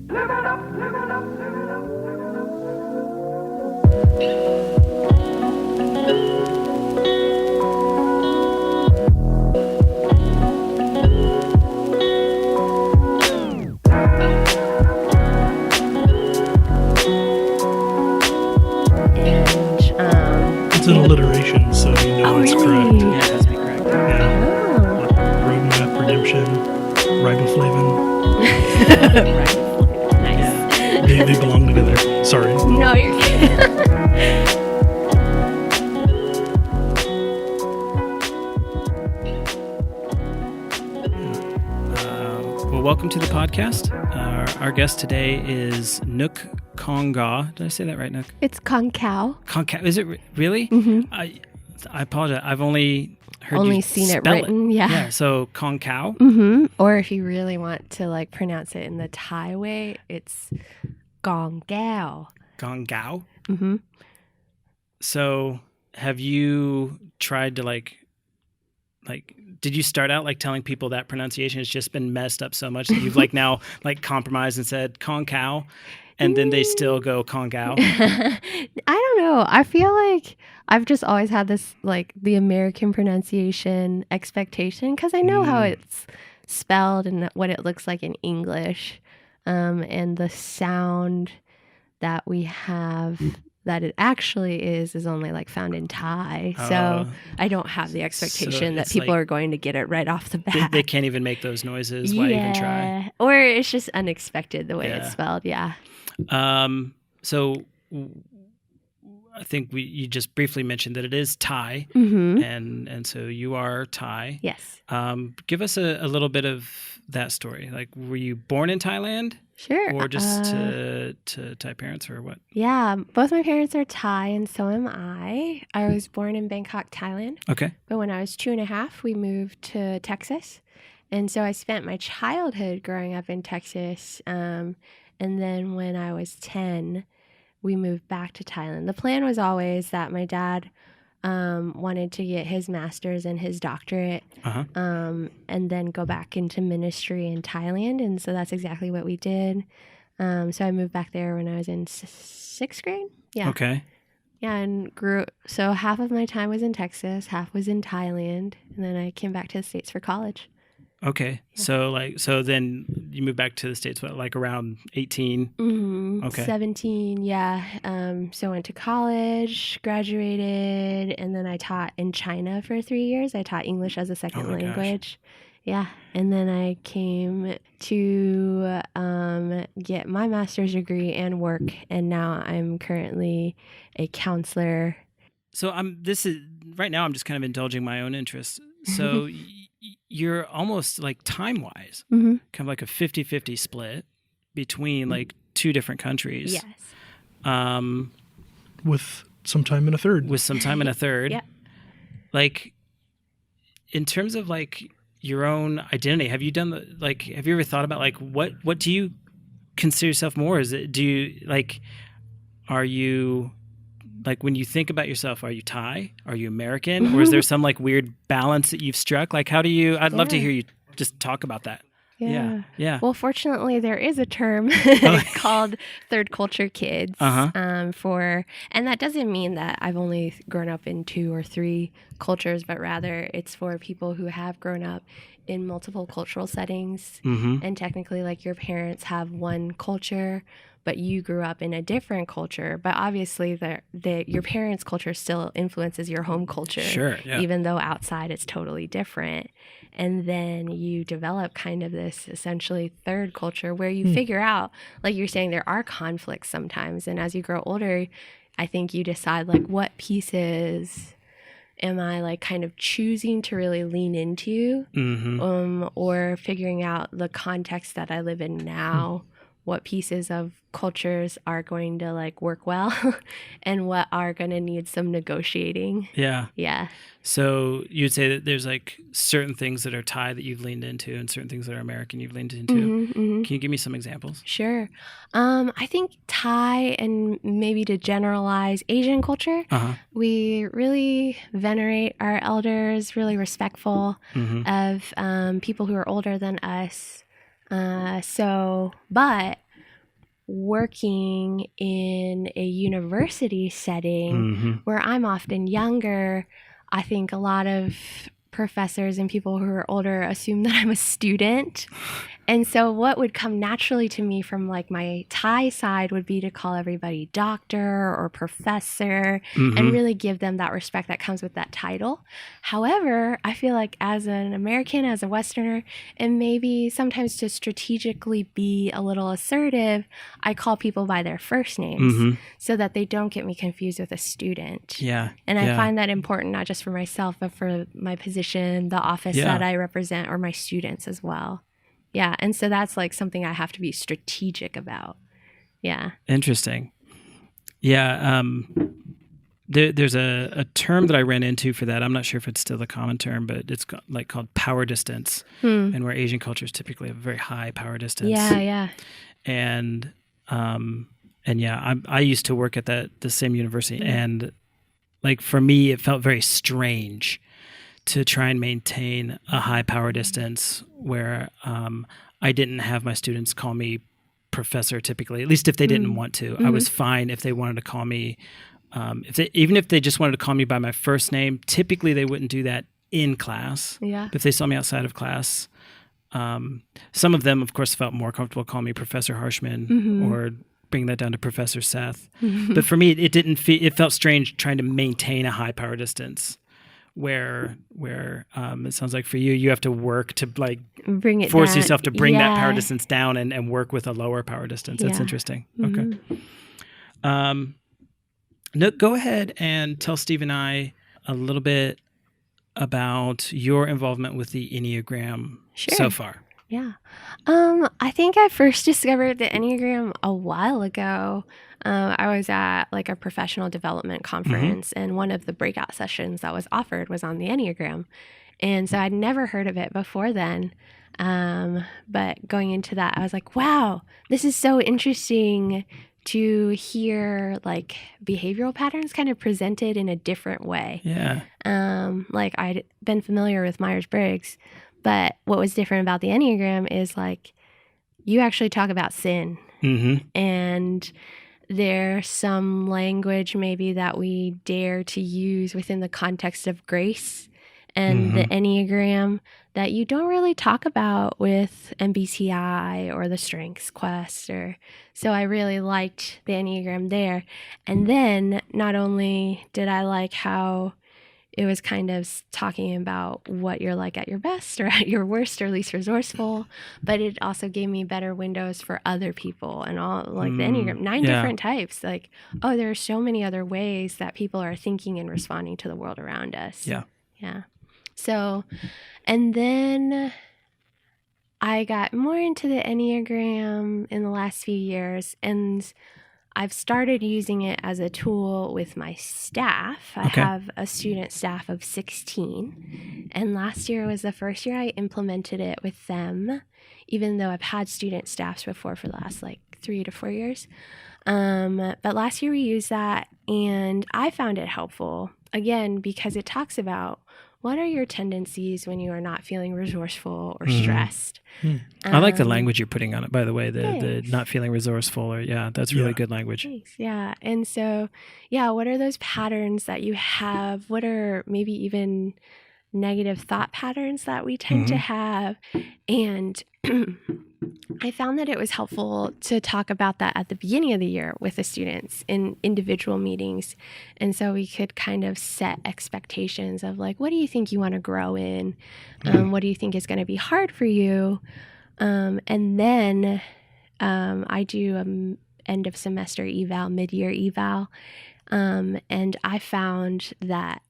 It's an alliteration, so you know it's correct. Yeah, it has to be correct. Yeah. Roadmap, redemption, riboflavin. Nice. Yeah. They belong together. Sorry. No, you're good. Well, welcome to the podcast. Our guest today is Nuk Kongkaw. Did I say that right, Nuk? It's Kongkaw. Kongkaw. Is it really? Mm-hmm. I apologize. I've only heard Only you seen it spell written. Yeah. Yeah. So Kongkaw. Mm-hmm. Or if you really want to like pronounce it in the Thai way, it's Kongkaw. Kongkaw. Mm-hmm. So have you tried to like, did you start out like telling people that pronunciation has just been messed up so much that you've like now like compromised and said Kongkaw, and then they still go Kongkaw? I don't know. I feel like I've just always had this like the American pronunciation expectation because I know how it's spelled and what it looks like in English, and the sound that we have that it actually is only like found in Thai. So I don't have the expectation that people are going to get it right off the bat. They can't even make those noises. Why even try? Or it's just unexpected the way it's spelled. Yeah. So I think you just briefly mentioned that it is Thai, Mm-hmm. and so you are Thai. Yes. Give us a little bit of that story. Like, were you born in Thailand? Sure. Or just to Thai parents, or what? Yeah, both my parents are Thai, and so am I. I was born in Bangkok, Thailand. Okay. But when I was 2.5, we moved to Texas. And so I spent my childhood growing up in Texas. And then when I was 10, we moved back to Thailand. The plan was always that my dad wanted to get his master's and his doctorate, and then go back into ministry in Thailand. And so that's exactly what we did. So I moved back there when I was in 6th grade. Yeah. Okay. Yeah, and so half of my time was in Texas, half was in Thailand, and then I came back to the States for college. Okay. Yeah. So then you moved back to the States, what, like around 18? Mm-hmm. Okay. 17, yeah. So I went to college, graduated, and then I taught in China for 3 years. I taught English as a second language. Gosh. Yeah. And then I came to get my master's degree and work, and now I'm currently a counselor. So right now I'm just kind of indulging my own interests. So you're almost like time-wise, kind of like a 50-50 split between like two different countries. Yes. With some time in a third. Yeah. Like, in terms of like your own identity, have you ever thought about like what do you consider yourself more? Are you like, when you think about yourself, are you Thai? Are you American? Or is there some like weird balance that you've struck? Like, I'd love to hear you just talk about that. Yeah. Well, fortunately, there is a term called third culture kids. And that doesn't mean that I've only grown up in 2 or 3 cultures, but rather it's for people who have grown up in multiple cultural settings. And technically, like, your parents have one culture, but you grew up in a different culture. But obviously, your parents' culture still influences your home culture. Sure, yeah. Even though outside it's totally different. And then you develop kind of this essentially third culture where you figure out, like you're saying, there are conflicts sometimes. And as you grow older, I think you decide, like, what pieces am I like kind of choosing to really lean into, or figuring out the context that I live in now. What pieces of cultures are going to like work well and what are going to need some negotiating. Yeah. So you'd say that there's like certain things that are Thai that you've leaned into and certain things that are American you've leaned into. Can you give me some examples? Sure. I think Thai, and maybe to generalize Asian culture, we really venerate our elders, really respectful of people who are older than us. But working in a university setting where I'm often younger, I think a lot of professors and people who are older assume that I'm a student. And so what would come naturally to me from like my Thai side would be to call everybody doctor or professor and really give them that respect that comes with that title. However, I feel like as an American, as a Westerner, and maybe sometimes to strategically be a little assertive, I call people by their first names so that they don't get me confused with a student. Yeah. And I find that important, not just for myself, but for my position, the office that I represent, or my students as well. Yeah. And so that's like something I have to be strategic about. Yeah. Interesting. Yeah. There's a term that I ran into for that. I'm not sure if it's still the common term, but it's called power distance, and where Asian cultures typically have a very high power distance. Yeah. Yeah. And yeah, I used to work at the same university, and like for me, it felt very strange to try and maintain a high power distance where I didn't have my students call me professor typically, at least if they didn't want to. I was fine if they wanted to call me, even if they just wanted to call me by my first name. Typically they wouldn't do that in class. Yeah. But if they saw me outside of class, some of them, of course, felt more comfortable calling me Professor Harshman or bring that down to Professor Seth. But for me, it felt strange trying to maintain a high power distance. Where it sounds like for you have to work to like force yourself to bring that power distance down and work with a lower power distance. That's interesting. Okay. Nuk, go ahead and tell Steve and I a little bit about your involvement with the Enneagram so far. Yeah. I think I first discovered the Enneagram a while ago. I was at like a professional development conference, and one of the breakout sessions that was offered was on the Enneagram. And so I'd never heard of it before then. But going into that, I was like, wow, this is so interesting to hear like behavioral patterns kind of presented in a different way. Yeah. Like I'd been familiar with Myers-Briggs, but what was different about the Enneagram is like you actually talk about sin, and there's some language maybe that we dare to use within the context of grace and the Enneagram that you don't really talk about with MBTI or the Strengths Quest. So I really liked the Enneagram there. And then not only did I like how it was kind of talking about what you're like at your best or at your worst or least resourceful, but it also gave me better windows for other people and all like the Enneagram, 9 different types. Like, oh, there are so many other ways that people are thinking and responding to the world around us. Yeah. Yeah. So, and then I got more into the Enneagram in the last few years, and I've started using it as a tool with my staff. I have a student staff of 16, and last year was the first year I implemented it with them, even though I've had student staffs before for the last like 3 to 4 years. But last year we used that, and I found it helpful, again, because it talks about what are your tendencies when you are not feeling resourceful or stressed. I like the language you're putting on it, by the way, the not feeling resourceful, or that's really good language. Thanks. Yeah. And so, what are those patterns that you have? What are maybe even negative thought patterns that we tend to have? And I found that it was helpful to talk about that at the beginning of the year with the students in individual meetings. And so we could kind of set expectations of like, what do you think you want to grow in? What do you think is going to be hard for you? And then I do end of semester eval, mid-year eval. And I found that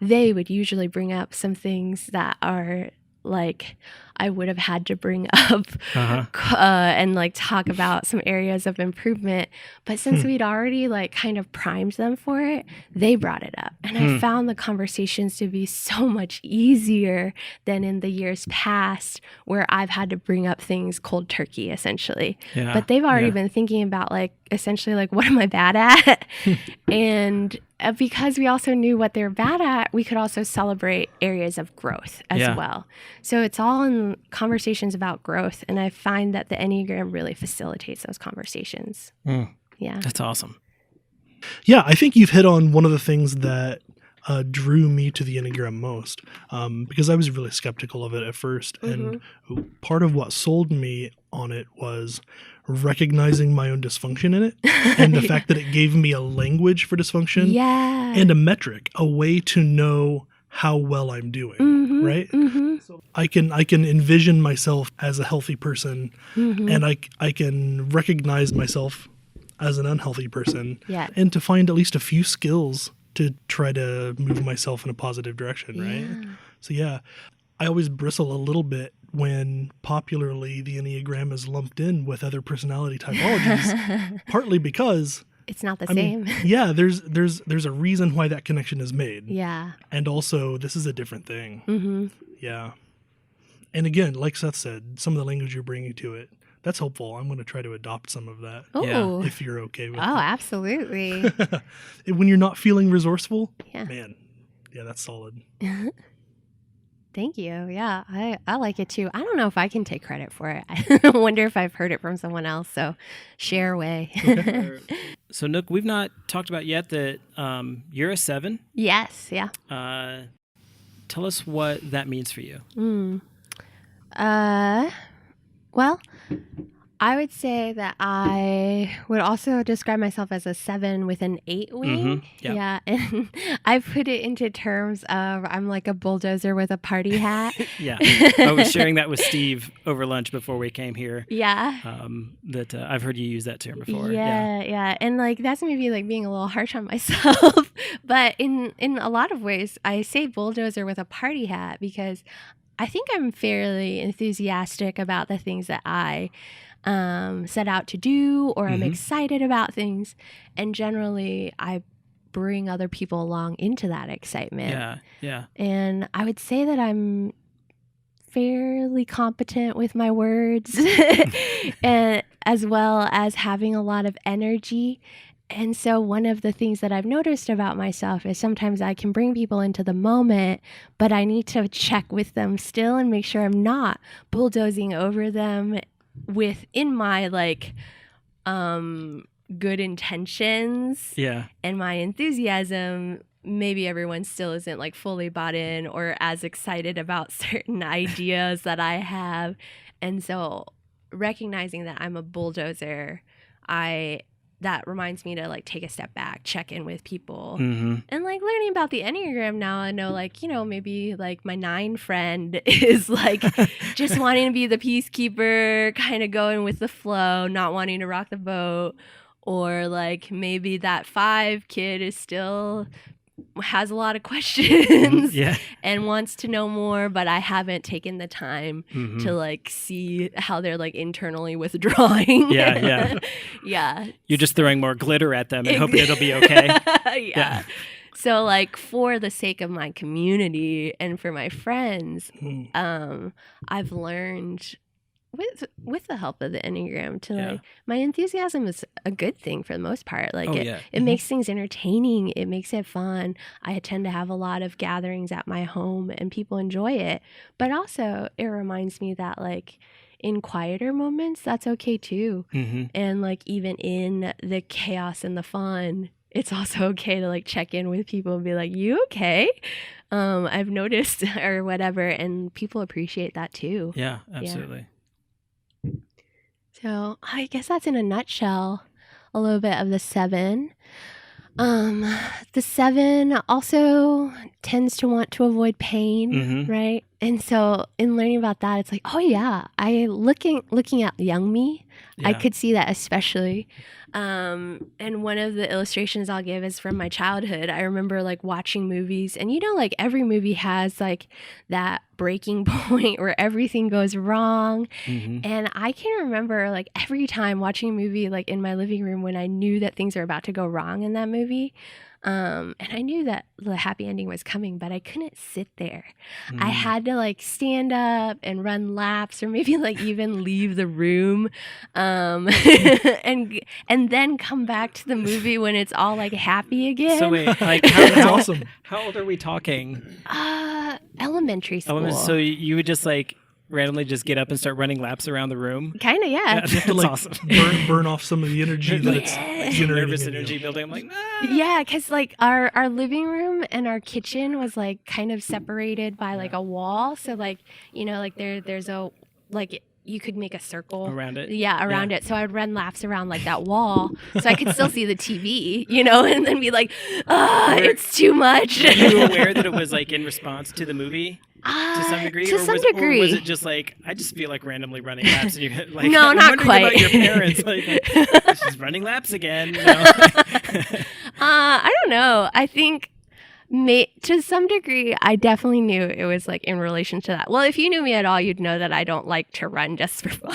they would usually bring up some things that are like I would have had to bring up and like talk about some areas of improvement. But since we'd already like kind of primed them for it, they brought it up. And I found the conversations to be so much easier than in the years past where I've had to bring up things cold turkey, essentially. But they've already been thinking about like, essentially like, what am I bad at? And because we also knew what they're bad at, we could also celebrate areas of growth as well. So it's all in conversations about growth, and I find that the Enneagram really facilitates those conversations. Yeah. That's awesome. Yeah, I think you've hit on one of the things that drew me to the Enneagram most, because I was really skeptical of it at first. And part of what sold me on it was recognizing my own dysfunction in it, and the fact that it gave me a language for dysfunction and a metric, a way to know how well I'm doing, right? So I can envision myself as a healthy person, and I can recognize myself as an unhealthy person, and to find at least a few skills to try to move myself in a positive direction, right? So yeah, I always bristle a little bit when popularly the Enneagram is lumped in with other personality typologies, partly because it's not the same. Yeah, there's a reason why that connection is made. Yeah. And also, this is a different thing. Yeah. And again, like Seth said, some of the language you're bringing to it, that's helpful. I'm going to try to adopt some of that. Oh. If you're okay with it. Oh, absolutely. When you're not feeling resourceful, Yeah. man, yeah, that's solid. Thank you. Yeah, I like it too. I don't know if I can take credit for it. I wonder if I've heard it from someone else. So share away. So Nuk, we've not talked about yet that you're a 7. Yes. Yeah. Tell us what that means for you. Well, I would say that I would also describe myself as a 7 with an 8 wing. Yeah. And I put it into terms of I'm like a bulldozer with a party hat. Yeah. I was sharing that with Steve over lunch before we came here. Yeah. That I've heard you use that term before. Yeah. And like that's maybe like being a little harsh on myself. But in a lot of ways, I say bulldozer with a party hat because I think I'm fairly enthusiastic about the things that I set out to do, or I'm excited about things. And generally, I bring other people along into that excitement. Yeah. And I would say that I'm fairly competent with my words, and as well as having a lot of energy. And so one of the things that I've noticed about myself is sometimes I can bring people into the moment, but I need to check with them still and make sure I'm not bulldozing over them within my like good intentions and my enthusiasm. Maybe everyone still isn't like fully bought in or as excited about certain ideas that I have. And so recognizing that I'm a bulldozer, that reminds me to like take a step back, check in with people, and like learning about the Enneagram now. I know like, you know, maybe like my 9 friend is like just wanting to be the peacekeeper, kind of going with the flow, not wanting to rock the boat. Or like maybe that 5 kid is still has a lot of questions and wants to know more, but I haven't taken the time to like see how they're like internally withdrawing. Yeah. You're just throwing more glitter at them and hoping it'll be okay. Yeah. So like for the sake of my community and for my friends, I've learned with the help of the Enneagram to like my enthusiasm is a good thing for the most part. Like it makes things entertaining. It makes it fun. I tend to have a lot of gatherings at my home and people enjoy it. But also it reminds me that like in quieter moments, that's okay too. And like even in the chaos and the fun, it's also okay to like check in with people and be like, you okay? I've noticed or whatever. And people appreciate that too. Yeah, absolutely. Yeah. So I guess that's in a nutshell a little bit of the 7. The 7 also tends to want to avoid pain, right? And so in learning about that, it's like, oh yeah, looking at young me, I could see that especially. And one of the illustrations I'll give is from my childhood. I remember like watching movies, and you know, like every movie has like that breaking point where everything goes wrong. And I can remember like every time watching a movie like in my living room when I knew that things were about to go wrong in that movie. And I knew that the happy ending was coming, but I couldn't sit there. I had to like stand up and run laps, or maybe like even leave the room, and then come back to the movie when it's all like happy again. So wait, like That's awesome. How old are we talking? Elementary school. So you would just like randomly just get up and start running laps around the room? Kind of, yeah. That's You have to like awesome. burn off some of the energy that it's generating. Nervous in you. energy building. I'm like, Yeah, because like our living room and our kitchen was like kind of separated by like a wall. So like, you know, like there's a, like you could make a circle around it. Yeah, around it. So I would run laps around like that wall so I could still see the TV, you know, and then be like, it's too much. Were you aware that it was like in response to the movie? To some degree? To some degree. Or was it just like, I just feel like randomly running laps and you like, No, I'm not wondering quite. about your parents. Like, she's running laps again. You know? I don't know. I think to some degree, I definitely knew it was like in relation to that. Well, if you knew me at all, you'd know that I don't like to run just for fun.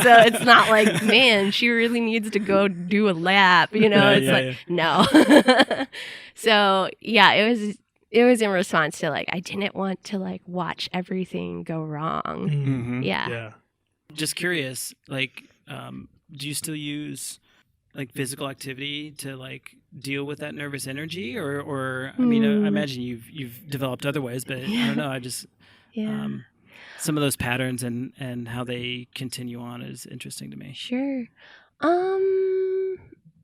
So it's not like, man, she really needs to go do a lap. You know, no. So yeah, it was in response to like, I didn't want to like watch everything go wrong. Mm-hmm. Yeah. Just curious, like, do you still use like physical activity to like deal with that nervous energy, or I mean, I imagine you've developed other ways, but I don't know. I just some of those patterns and how they continue on is interesting to me. Sure.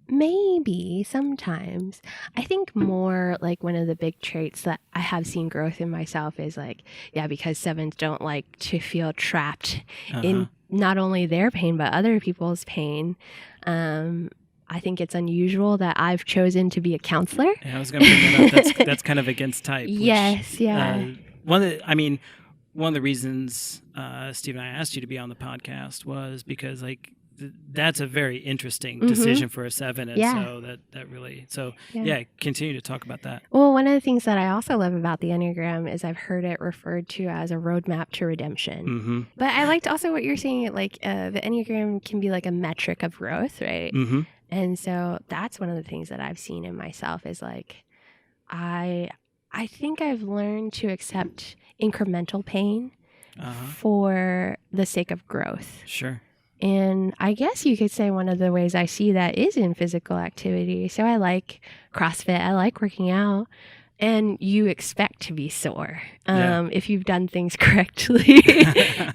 Maybe sometimes. I think more like one of the big traits that I have seen growth in myself is like, because 7s don't like to feel trapped in not only their pain, but other people's pain. I think it's unusual that I've chosen to be a counselor. Yeah, I was going to bring that up. That's kind of against type. Yes, yeah. One of the reasons Steve and I asked you to be on the podcast was because like that's a very interesting decision for a 7, and so that really continue to talk about that. Well, one of the things that I also love about the Enneagram is I've heard it referred to as a roadmap to redemption. Mm-hmm. But I liked also what you're saying, like the Enneagram can be like a metric of growth, right? Mm-hmm. And so that's one of the things that I've seen in myself is like I think I've learned to accept incremental pain for the sake of growth. Sure. And I guess you could say one of the ways I see that is in physical activity. So I like CrossFit. I like working out. And you expect to be sore if you've done things correctly.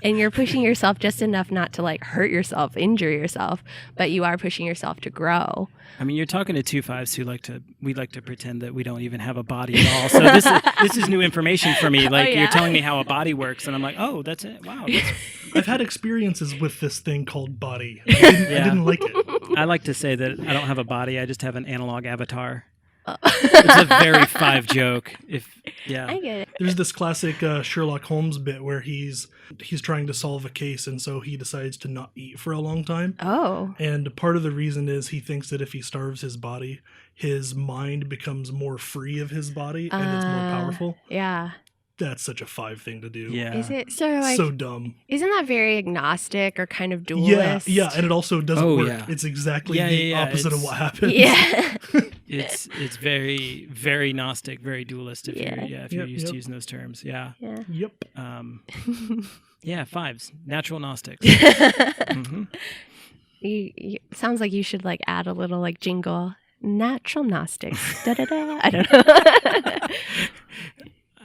And you're pushing yourself just enough not to like hurt yourself, injure yourself, but you are pushing yourself to grow. I mean, you're talking to 2 5s who we like to pretend that we don't even have a body at all. So this is new information for me. Like you're telling me how a body works, and I'm like, oh, that's it. Wow. I've had experiences with this thing called body. I didn't like it. I like to say that I don't have a body. I just have an analog avatar. It's a very 5 joke. I get it. There's this classic Sherlock Holmes bit where he's trying to solve a case, and so he decides to not eat for a long time. Oh. And part of the reason is he thinks that if he starves his body, his mind becomes more free of his body and it's more powerful. Yeah. That's such a 5 thing to do. Yeah. Is it so like so dumb? Isn't that very agnostic or kind of dualist? Yeah, and it also doesn't work. Yeah. It's exactly the opposite of what happens. Yeah. It's very, very Gnostic, very dualist if you're used to using those terms. Yeah. Yep. 5s, natural Gnostics. Mm-hmm. Sounds like you should like add a little like jingle. Natural Gnostics. Da da da. I don't know.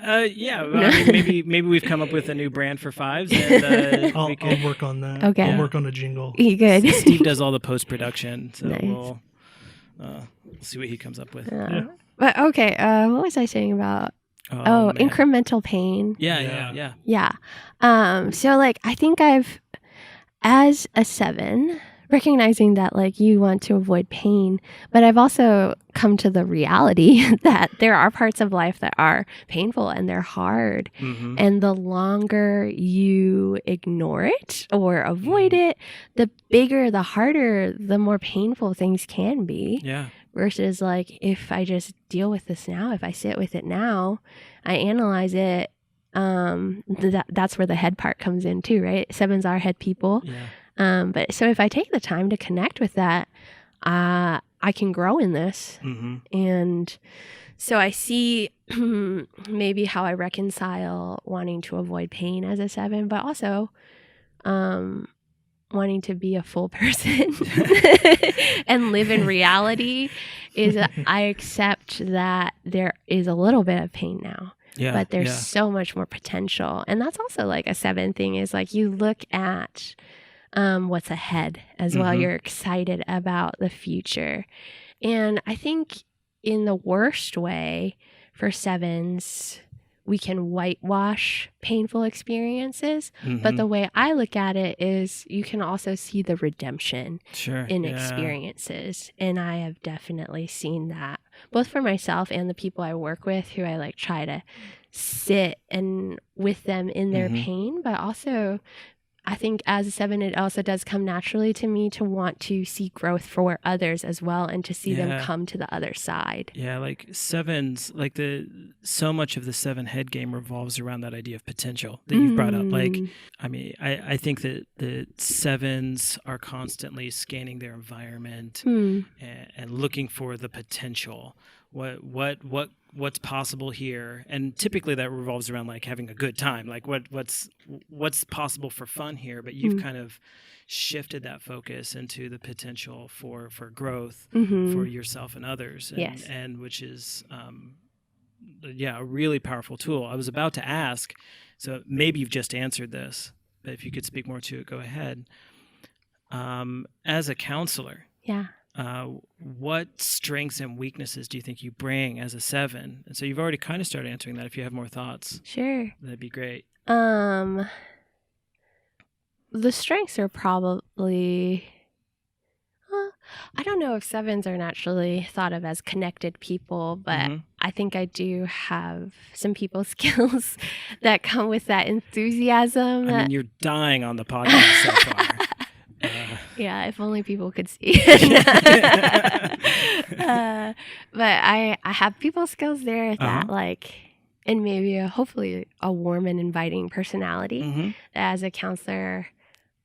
I mean, maybe we've come up with a new brand for 5s. And, I'll work on that. Okay. I'll work on a jingle. You good? Steve does all the post-production, so Nice. we'll see what he comes up with. But okay, what was I saying about? Man. Incremental pain. Yeah. So like I think I've, as a 7, recognizing that like you want to avoid pain, but I've also come to the reality that there are parts of life that are painful and they're hard. Mm-hmm. And the longer you ignore it or avoid it, the bigger, the harder, the more painful things can be. Yeah. Versus like if I just deal with this now, if I sit with it now, I analyze it, that's where the head part comes in too, right? 7s are head people. Yeah. But so if I take the time to connect with that, I can grow in this. Mm-hmm. And so I see maybe how I reconcile wanting to avoid pain as a 7, but also wanting to be a full person and live in reality is I accept that there is a little bit of pain now. Yeah. but there's so much more potential. And that's also like a 7 thing, is like you look at what's ahead as well. You're excited about the future. And I think in the worst way for 7s, we can whitewash painful experiences. But the way I look at it is you can also see the redemption in experiences. And I have definitely seen that, both for myself and the people I work with, who I like try to sit and with them in their pain. But also, I think as a 7, it also does come naturally to me to want to see growth for others as well, and to see them come to the other side. Yeah, like 7s, like so much of the 7 head game revolves around that idea of potential that you've brought up. Like, I mean, I think that the 7s are constantly scanning their environment and looking for the potential. What's possible here, and typically that revolves around like having a good time, like what's possible for fun here. But you've kind of shifted that focus into the potential for growth for yourself and others, and which is a really powerful tool. I was about to ask, so maybe you've just answered this, but if you could speak more to it, go ahead. As a counselor, what strengths and weaknesses do you think you bring as a 7? And so you've already kind of started answering that. If you have more thoughts, sure, that'd be great. The strengths are probably, I don't know if 7s are naturally thought of as connected people, but I think I do have some people skills that come with that enthusiasm. I mean, you're dying on the podcast so far. Yeah, if only people could see it. But I have people skills there that like, and maybe hopefully a warm and inviting personality that as a counselor.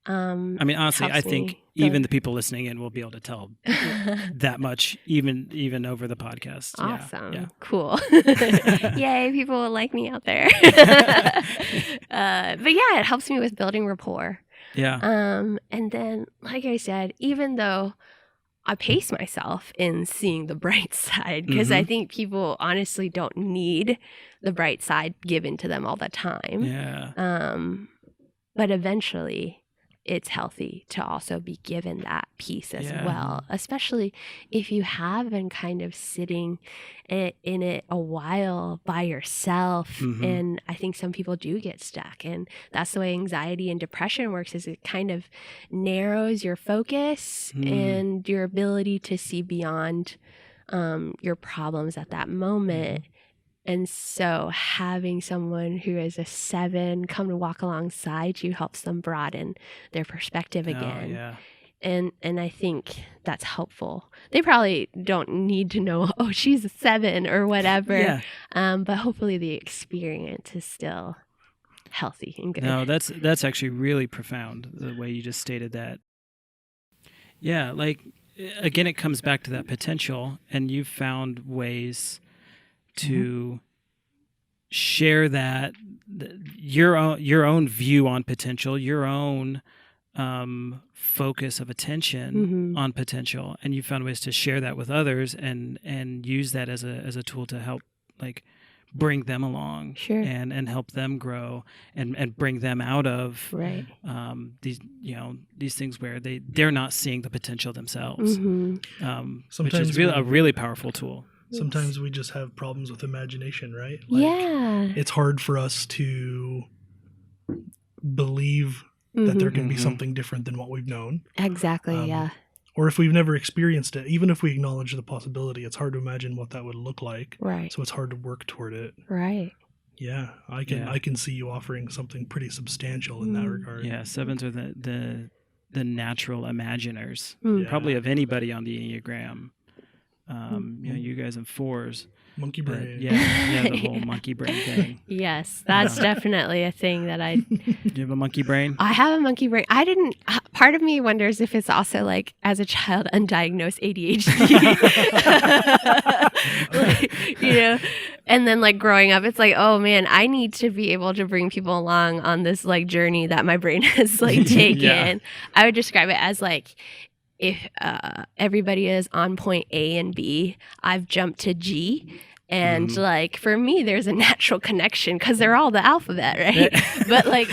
I mean, honestly, I think even the people listening in will be able to tell that much, even over the podcast. Awesome. Yeah. Cool. Yay, people will like me out there. But yeah, it helps me with building rapport. Yeah. And then, like I said, even though I pace myself in seeing the bright side, because I think people honestly don't need the bright side given to them all the time. Yeah. But eventually, it's healthy to also be given that piece as well, especially if you have been kind of sitting in it a while by yourself. And I think some people do get stuck, and that's the way anxiety and depression works, is it kind of narrows your focus and your ability to see beyond your problems at that moment. And so having someone who is a 7 come to walk alongside you helps them broaden their perspective again. Yeah. And I think that's helpful. They probably don't need to know, oh, she's a 7 or whatever. Yeah. But hopefully the experience is still healthy and good. No, that's actually really profound, the way you just stated that. Yeah, like, again, it comes back to that potential, and you've found ways to share that, your own view on potential, your own focus of attention on potential, and you found ways to share that with others and use that as a tool to help, like, bring them along and help them grow and bring them out of these things where they're not seeing the potential themselves, which is a really powerful tool. Sometimes we just have problems with imagination, right? It's hard for us to believe that there can be something different than what we've known. Exactly, Or if we've never experienced it, even if we acknowledge the possibility, it's hard to imagine what that would look like. Right. So it's hard to work toward it. Right. Yeah, I can see you offering something pretty substantial in that regard. Yeah, 7s are the natural imaginers, probably of anybody on the Enneagram. You guys in 4s. Monkey brain. The whole monkey brain thing. Yes, that's definitely a thing that I... Do you have a monkey brain? I have a monkey brain. I didn't... Part of me wonders if it's also, like, as a child, undiagnosed ADHD. And then, like, growing up, it's like, oh, man, I need to be able to bring people along on this, like, journey that my brain has, like, taken. I would describe it as, like... If everybody is on point A and B, I've jumped to G, And like for me, there's a natural connection because they're all the alphabet, right? But like,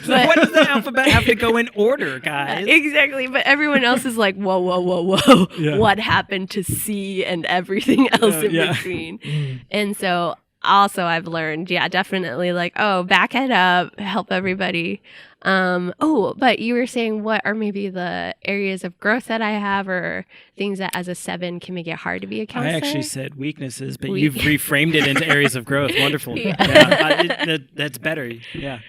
So what does the alphabet have to go in order, guys? Exactly. But everyone else is like, whoa, whoa, whoa, whoa. Yeah. What happened to C and everything else in between? And so also I've learned, definitely like, back it up, help everybody. But you were saying what are maybe the areas of growth that I have or things that as a 7 can make it hard to be a counselor? I actually said weaknesses, but you've reframed it into areas of growth. Wonderful. That's better. Yeah.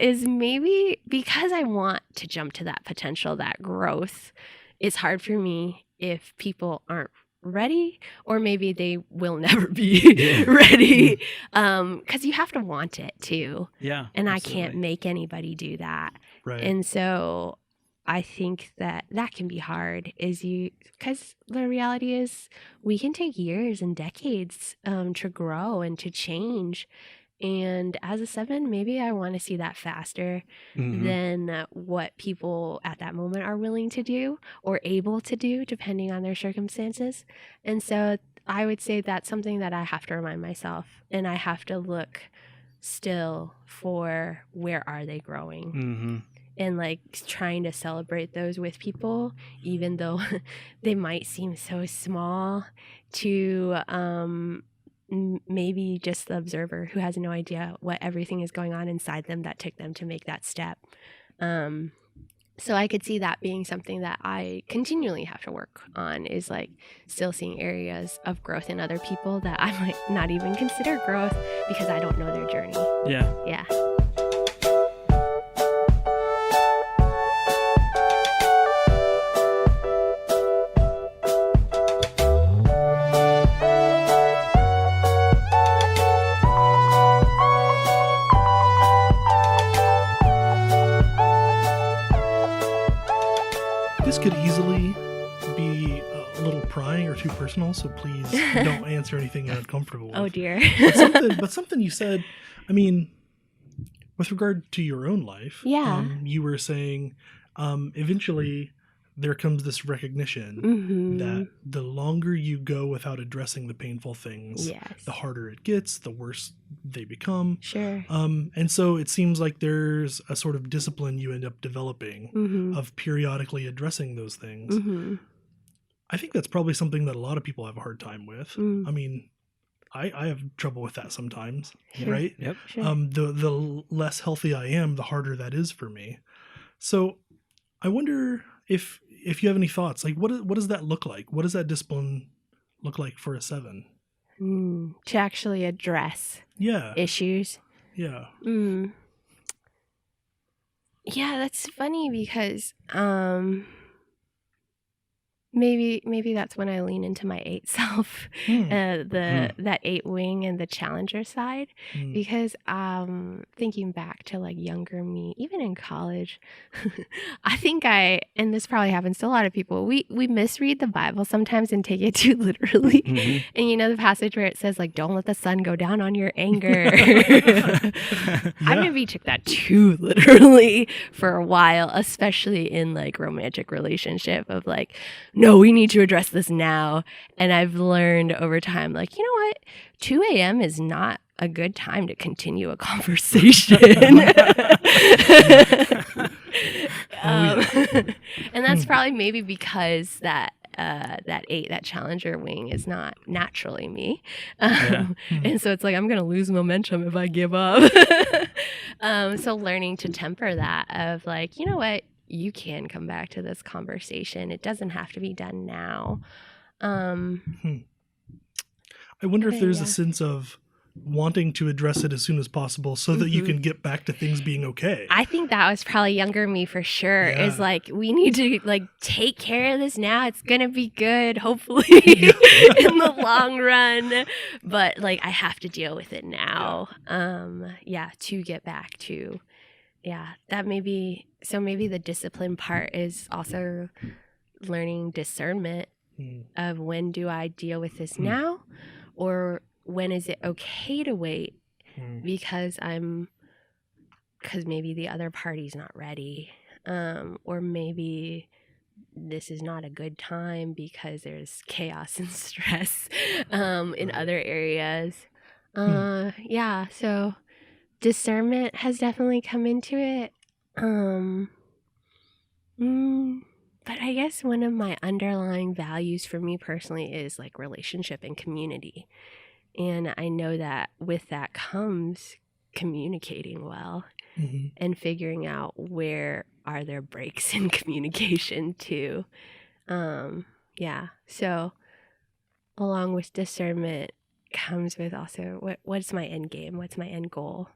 Is maybe because I want to jump to that potential, that growth, it's hard for me if people aren't ready, or maybe they will never be ready, because you have to want it too. Yeah, and absolutely. I can't make anybody do that. Right. And so I think that can be hard, because the reality is we can take years and decades to grow and to change. And as a 7, maybe I want to see that faster than what people at that moment are willing to do or able to do, depending on their circumstances. And so I would say that's something that I have to remind myself, and I have to look still for where are they growing. And like trying to celebrate those with people, even though they might seem so small to maybe just the observer who has no idea what everything is going on inside them that took them to make that step. So I could see that being something that I continually have to work on, is like still seeing areas of growth in other people that I might not even consider growth because I don't know their journey. Yeah. This could easily be a little prying or too personal, so please don't answer anything you're uncomfortable with. Oh dear. but something you said, I mean, with regard to your own life, you were saying eventually there comes this recognition that the longer you go without addressing the painful things, the harder it gets, the worse they become. Sure. And so it seems like there's a sort of discipline you end up developing of periodically addressing those things. I think that's probably something that a lot of people have a hard time with. I mean, I have trouble with that sometimes, right? Yep. Sure. The less healthy I am, the harder that is for me. So I wonder if you have any thoughts, like what does that look like? What does that discipline look like for a 7? To actually address issues. Yeah. Yeah, that's funny because maybe that's when I lean into my 8 self, that 8 wing and the challenger side, because thinking back to like younger me, even in college, I think and this probably happens to a lot of people, we misread the Bible sometimes and take it too literally. And you know the passage where it says like, don't let the sun go down on your anger. I maybe took that too literally for a while, especially in like romantic relationship of like, no, we need to address this now. And I've learned over time, like, you know what? 2 a.m. is not a good time to continue a conversation. And that's probably maybe because that 8, that challenger wing, is not naturally me. And so it's like, I'm going to lose momentum if I give up. So learning to temper that of like, you know what? You can come back to this conversation. It doesn't have to be done now. I wonder if there's a sense of wanting to address it as soon as possible so that you can get back to things being okay. I think that was probably younger me for sure. Is like, we need to like take care of this now. It's gonna be good, hopefully, in the long run. But like, I have to deal with it now. To get back to that maybe the discipline part is also learning discernment of when do I deal with this now, or when is it okay to wait because maybe the other party's not ready, or maybe this is not a good time because there's chaos and stress in other areas. Yeah, so discernment has definitely come into it. But I guess one of my underlying values for me personally is like relationship and community. And I know that with that comes communicating well and figuring out where are there breaks in communication too. Yeah. So along with discernment comes with also what's my end game? What's my end goal?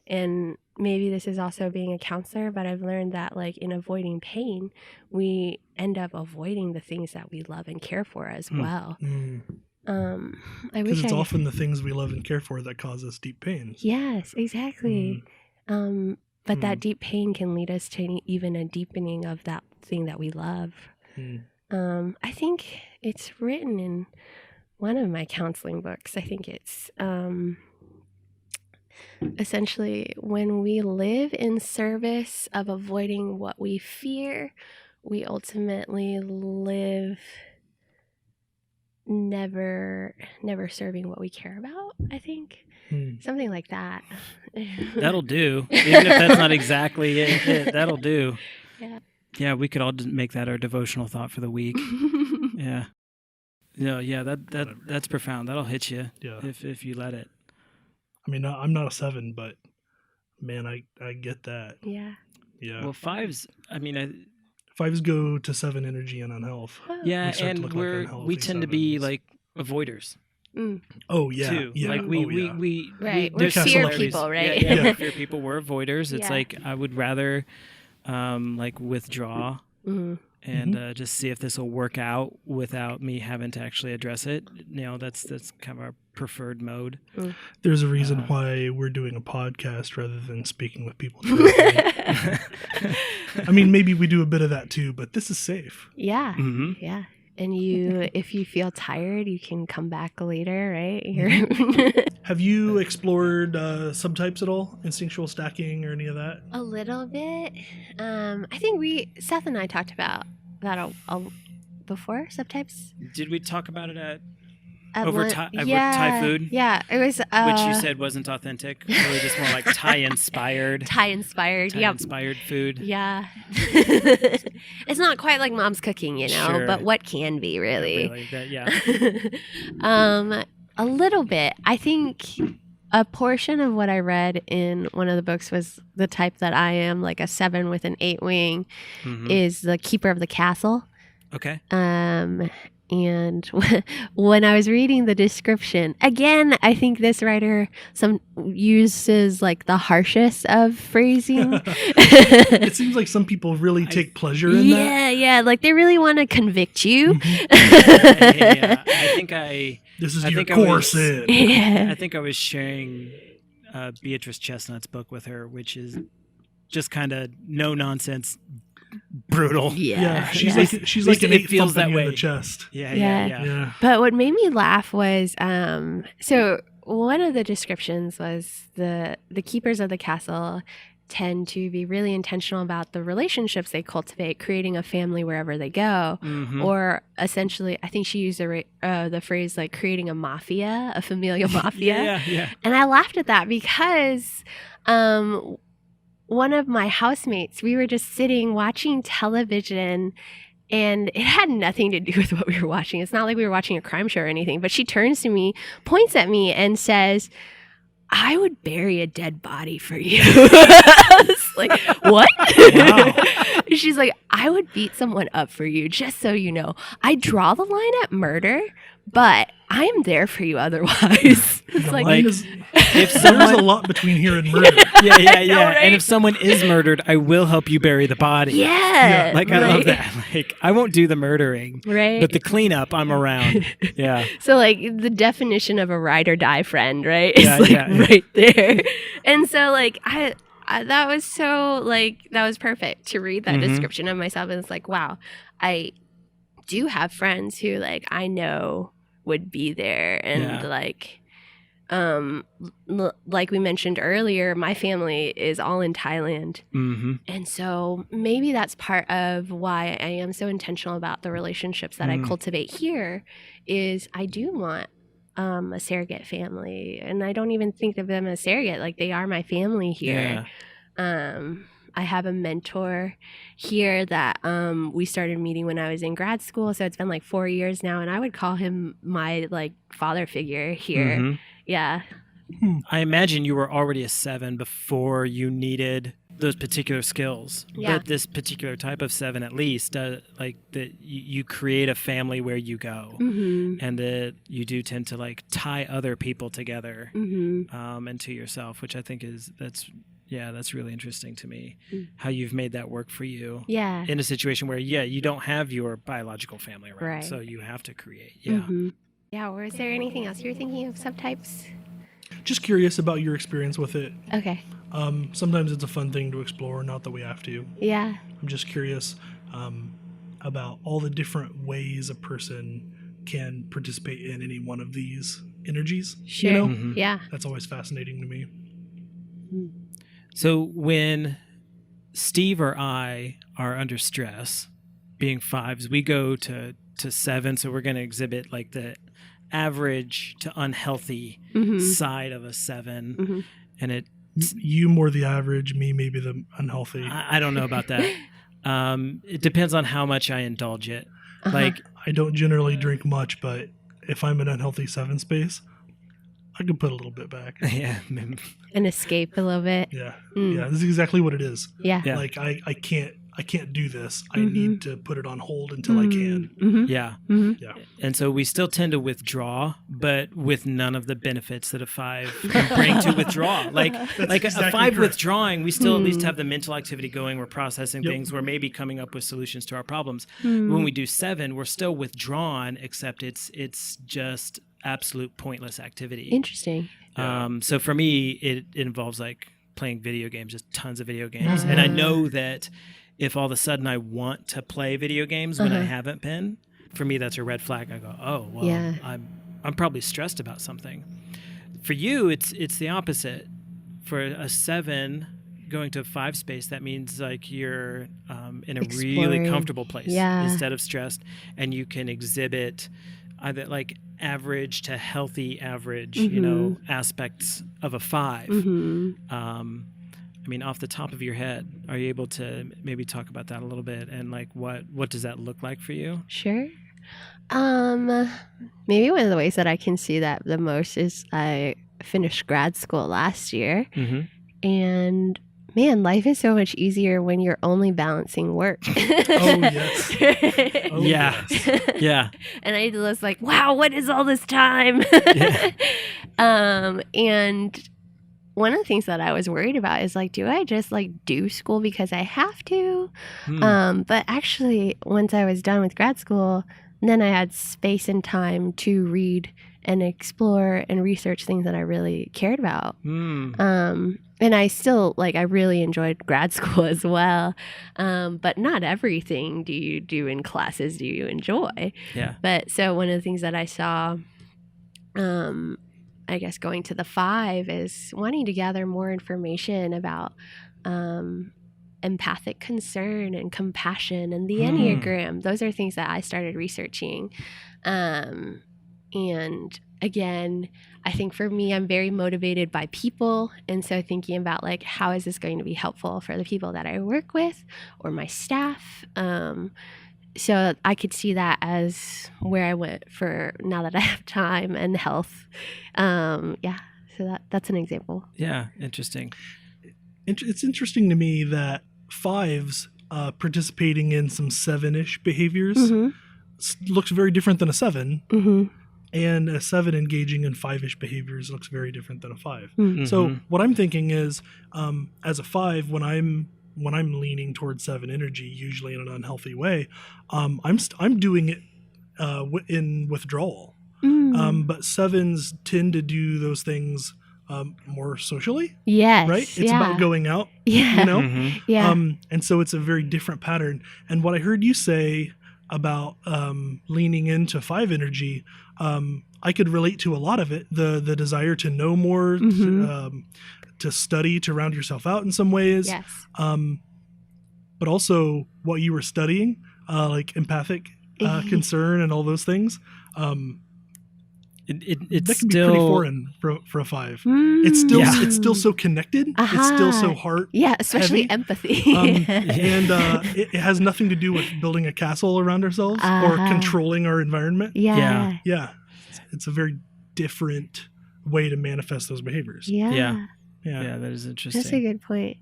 And maybe this is also being a counselor, but I've learned that like in avoiding pain, we end up avoiding the things that we love and care for as well. Because it's often the things we love and care for that cause us deep pain. Yes, exactly. But that deep pain can lead us to even a deepening of that thing that we love. I think it's written in one of my counseling books. I think it's essentially when we live in service of avoiding what we fear, we ultimately live never serving what we care about, I think. Something like that. That'll do. Even if that's not exactly it, that'll do. Yeah, we could all make that our devotional thought for the week. Yeah. No, yeah, that's profound. That'll hit you if you let it. I mean, I'm not a 7, but man, I get that. Yeah. Well, 5s, I mean, 5s go to 7 energy and unhealth. Yeah, and we tend to be like avoiders. Oh yeah, too. Yeah. Like we we're fear people, right? Yeah, fear people. We're avoiders. It's like I would rather like withdraw and just see if this will work out without me having to actually address it. You know, that's kind of our preferred mode. There's a reason why we're doing a podcast rather than speaking with people. I mean, maybe we do a bit of that too, but this is safe. Yeah, yeah. And if you feel tired, you can come back later, right? Have you explored subtypes at all? Instinctual stacking or any of that? A little bit. I think Seth and I talked about that before, subtypes. Did we talk about it at over Thai food? Yeah, it was. Which you said wasn't authentic. Really just more like Thai-inspired. Thai-inspired food. Yeah. It's not quite like mom's cooking, but what can be, really. Yeah. A little bit. I think a portion of what I read in one of the books was the type that I am, like a 7 with an 8 wing, is the keeper of the castle. Okay. And when I was reading the description, again, I think this writer uses like the harshest of phrasing. It seems like some people really take pleasure in that. Yeah, like they really want to convict you. I think this is your core sin. Yeah. I think I was sharing Beatrice Chestnut's book with her, which is just kind of no nonsense. Brutal. Yeah. She's like an 8 feels that way in the chest. Yeah. But what made me laugh was so one of the descriptions was the keepers of the castle tend to be really intentional about the relationships they cultivate, creating a family wherever they go, or essentially, I think she used the phrase like creating a mafia, a familial mafia. Yeah. And I laughed at that because one of my housemates, we were just sitting watching television, and it had nothing to do with what we were watching. It's not like we were watching a crime show or anything, but she turns to me, points at me, and says, "I would bury a dead body for you." I was like, what? Wow. She's like, "I would beat someone up for you, just so you know. I draw the line at murder, but I am there for you otherwise." It's if there's a lot between here and murder. Yeah. Right? And if someone is murdered, I will help you bury the body. Yeah. Like, I love that. Like, I won't do the murdering. Right. But the cleanup, I'm around. Yeah. So, like, the definition of a ride or die friend, right? Is right there. And so, like, I that was so, like, that was perfect to read that description of myself. And it's like, wow, I do have friends who, like, I know would be there and, like, like we mentioned earlier, my family is all in Thailand. And so maybe that's part of why I am so intentional about the relationships that I cultivate here is I do want a surrogate family. And I don't even think of them as surrogate. Like, they are my family here. I have a mentor here that we started meeting when I was in grad school. So it's been like 4 years now. And I would call him my like father figure here. Yeah. I imagine you were already a 7 before you needed those particular skills. Yeah. But this particular type of 7, at least, like that you create a family where you go, and that you do tend to like tie other people together and to yourself, which I think that's really interesting to me. How you've made that work for you. Yeah. In a situation where you don't have your biological family around, right. so you have to create. Yeah. Or is there anything else you're thinking of subtypes? Just curious about your experience with it. Okay. Sometimes it's a fun thing to explore, not that we have to. Yeah. I'm just curious about all the different ways a person can participate in any one of these energies. Sure. You know? Yeah. That's always fascinating to me. So when Steve or I are under stress, being 5s, we go to 7, so we're going to exhibit like the average to unhealthy side of a 7, and it you more the average, me maybe the unhealthy. I don't know about that. It depends on how much I indulge it. Like, I don't generally drink much, but if I'm in an unhealthy 7 space, I can put a little bit back. Yeah, and escape a little bit. Yeah, yeah, this is exactly what it is. Yeah, like I can't do this. I need to put it on hold until I can. Yeah. And so we still tend to withdraw, but with none of the benefits that a 5 can bring to withdraw. Like exactly a 5 correct. Withdrawing, we still at least have the mental activity going. We're processing things. We're maybe coming up with solutions to our problems. When we do 7, we're still withdrawn, except it's just absolute pointless activity. Interesting. So for me, it involves like playing video games, just tons of video games. And I know that if all of a sudden I want to play video games when I haven't been, for me that's a red flag. I go, oh well, I'm probably stressed about something. For you, it's the opposite. For a 7 going to a 5 space, that means like you're in a really comfortable place instead of stressed, and you can exhibit either like average to healthy average, aspects of a 5. I mean, off the top of your head, are you able to maybe talk about that a little bit, and like what does that look like for you? Sure. Maybe one of the ways that I can see that the most is I finished grad school last year, and man, life is so much easier when you're only balancing work. Oh, yes. Oh, yeah. Yes. Yeah. And I was like, wow, what is all this time? And one of the things that I was worried about is like, do I just like do school because I have to? But actually, once I was done with grad school, then I had space and time to read and explore and research things that I really cared about. And I still I really enjoyed grad school as well. But not everything do you do in classes do you enjoy. Yeah. But so one of the things that I saw, I guess going to the 5 is wanting to gather more information about empathic concern and compassion and the Enneagram. Those are things that I started researching. And again, I think for me, I'm very motivated by people. And so thinking about like, how is this going to be helpful for the people that I work with or my staff? So I could see that as where I went for now that I have time and health. So that's an example. Yeah, interesting. It's interesting to me that 5s participating in some 7-ish behaviors looks very different than a 7. And a 7 engaging in 5-ish behaviors looks very different than a 5. So what I'm thinking is, as a 5, when I'm leaning towards 7 energy, usually in an unhealthy way, I'm doing it in withdrawal. But 7s tend to do those things more socially. Yes. Right? It's about going out. Yeah. You know? Yeah. And so it's a very different pattern. And what I heard you say about leaning into 5 energy, I could relate to a lot of it. The desire to know more, to study, to round yourself out in some ways. Yes. But also what you were studying, like empathic concern and all those things. It's that can still be pretty foreign for a 5. It's still so connected. It's still so heart. Yeah, especially heavy. empathy. And it has nothing to do with building a castle around ourselves or controlling our environment. Yeah. Yeah. It's a very different way to manifest those behaviors. Yeah. Yeah, that is interesting. That's a good point.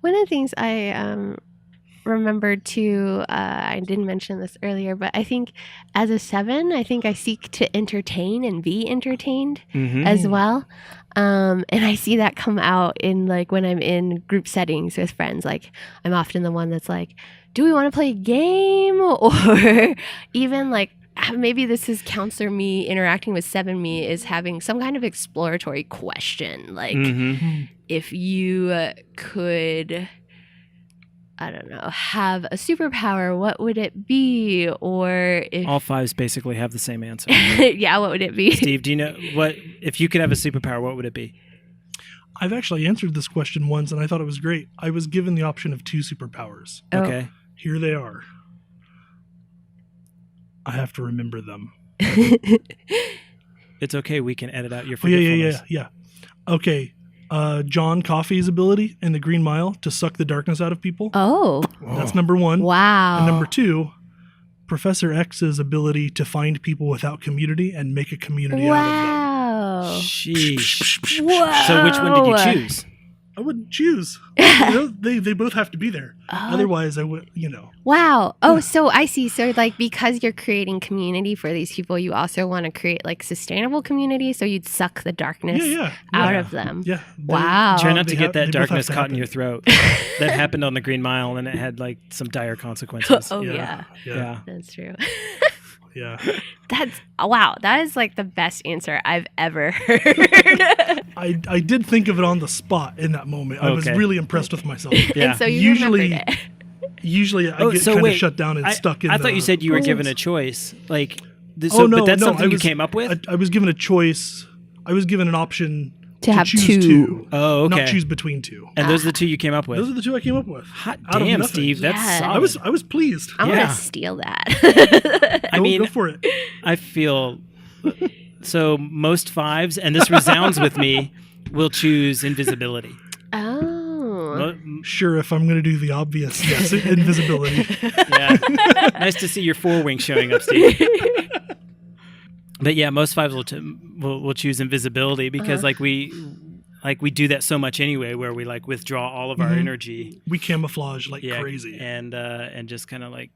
One of the things I remembered too, I didn't mention this earlier, but I think as a 7, I think I seek to entertain and be entertained as well. And I see that come out in like when I'm in group settings with friends. Like I'm often the one that's like, do we want to play a game? Or even like, maybe this is counselor me interacting with 7 me is having some kind of exploratory question. Like if you could, I don't know, have a superpower, what would it be? Or if all 5s basically have the same answer. yeah, what would it be? Steve, do you know what, if you could have a superpower, what would it be? I've actually answered this question once and I thought it was great. I was given the option of 2 superpowers. Oh. Okay. Here they are. I have to remember them. It's okay. We can edit out your forgetfulness. Yeah. Okay. John Coffey's ability in the Green Mile to suck the darkness out of people. Oh. That's number 1. Wow. And number 2, Professor X's ability to find people without community and make a community out Wow. Sheesh. Whoa. So which one did you choose? of them. I wouldn't choose. They both have to be there. Oh. Otherwise, I would, Wow. Oh, so I see. So like because you're creating community for these people, you also want to create like sustainable community. So you'd suck the darkness out of them. Yeah. Wow. Try not to They get that both have darkness to caught in happen. your throat. That happened on the Green Mile, and it had like some dire consequences. Oh yeah. Yeah. That's true. Yeah. That's wow. That is like the best answer I've ever heard. I did think of it on the spot in that moment. I was Okay. really impressed with myself. Yeah. And so you Usually- remembered it. Usually, I get so kind wait, of shut down and stuck in. I thought you said you were Oh, given a it's- choice. Like, No, but that's something I you was- came up with? I was given a choice. I was given an option To have choose 2. Oh, okay. not choose between 2. And those are the 2 you came up with? Those are the 2 I came up with. Hot out of damn, nothing. Steve. That's Yeah. solid. I was pleased. I'm Yeah. gonna steal that. I mean, go for it. I feel so most 5s, and this resounds with me, will choose invisibility. Oh. Sure, if I'm going to do the obvious, yes, invisibility. Yeah. Nice to see your 4-wing showing up, Steve. But yeah, most 5s will choose invisibility because like we do that so much anyway, where we like withdraw all of our energy. We camouflage like crazy. and just kind of like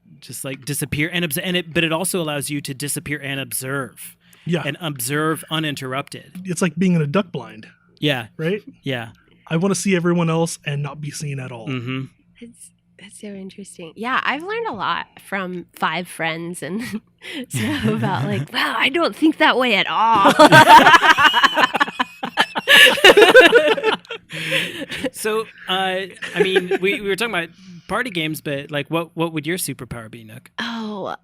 disappear but it also allows you to disappear and observe. Yeah. And observe uninterrupted. It's like being in a duck blind, Yeah. right? Yeah. I want to see everyone else and not be seen at all. Mm-hmm. That's so interesting. Yeah, I've learned a lot from 5 friends and stuff about like, wow, I don't think that way at all. So, I mean, we were talking about party games, but like, what would your superpower be, Nook? Oh,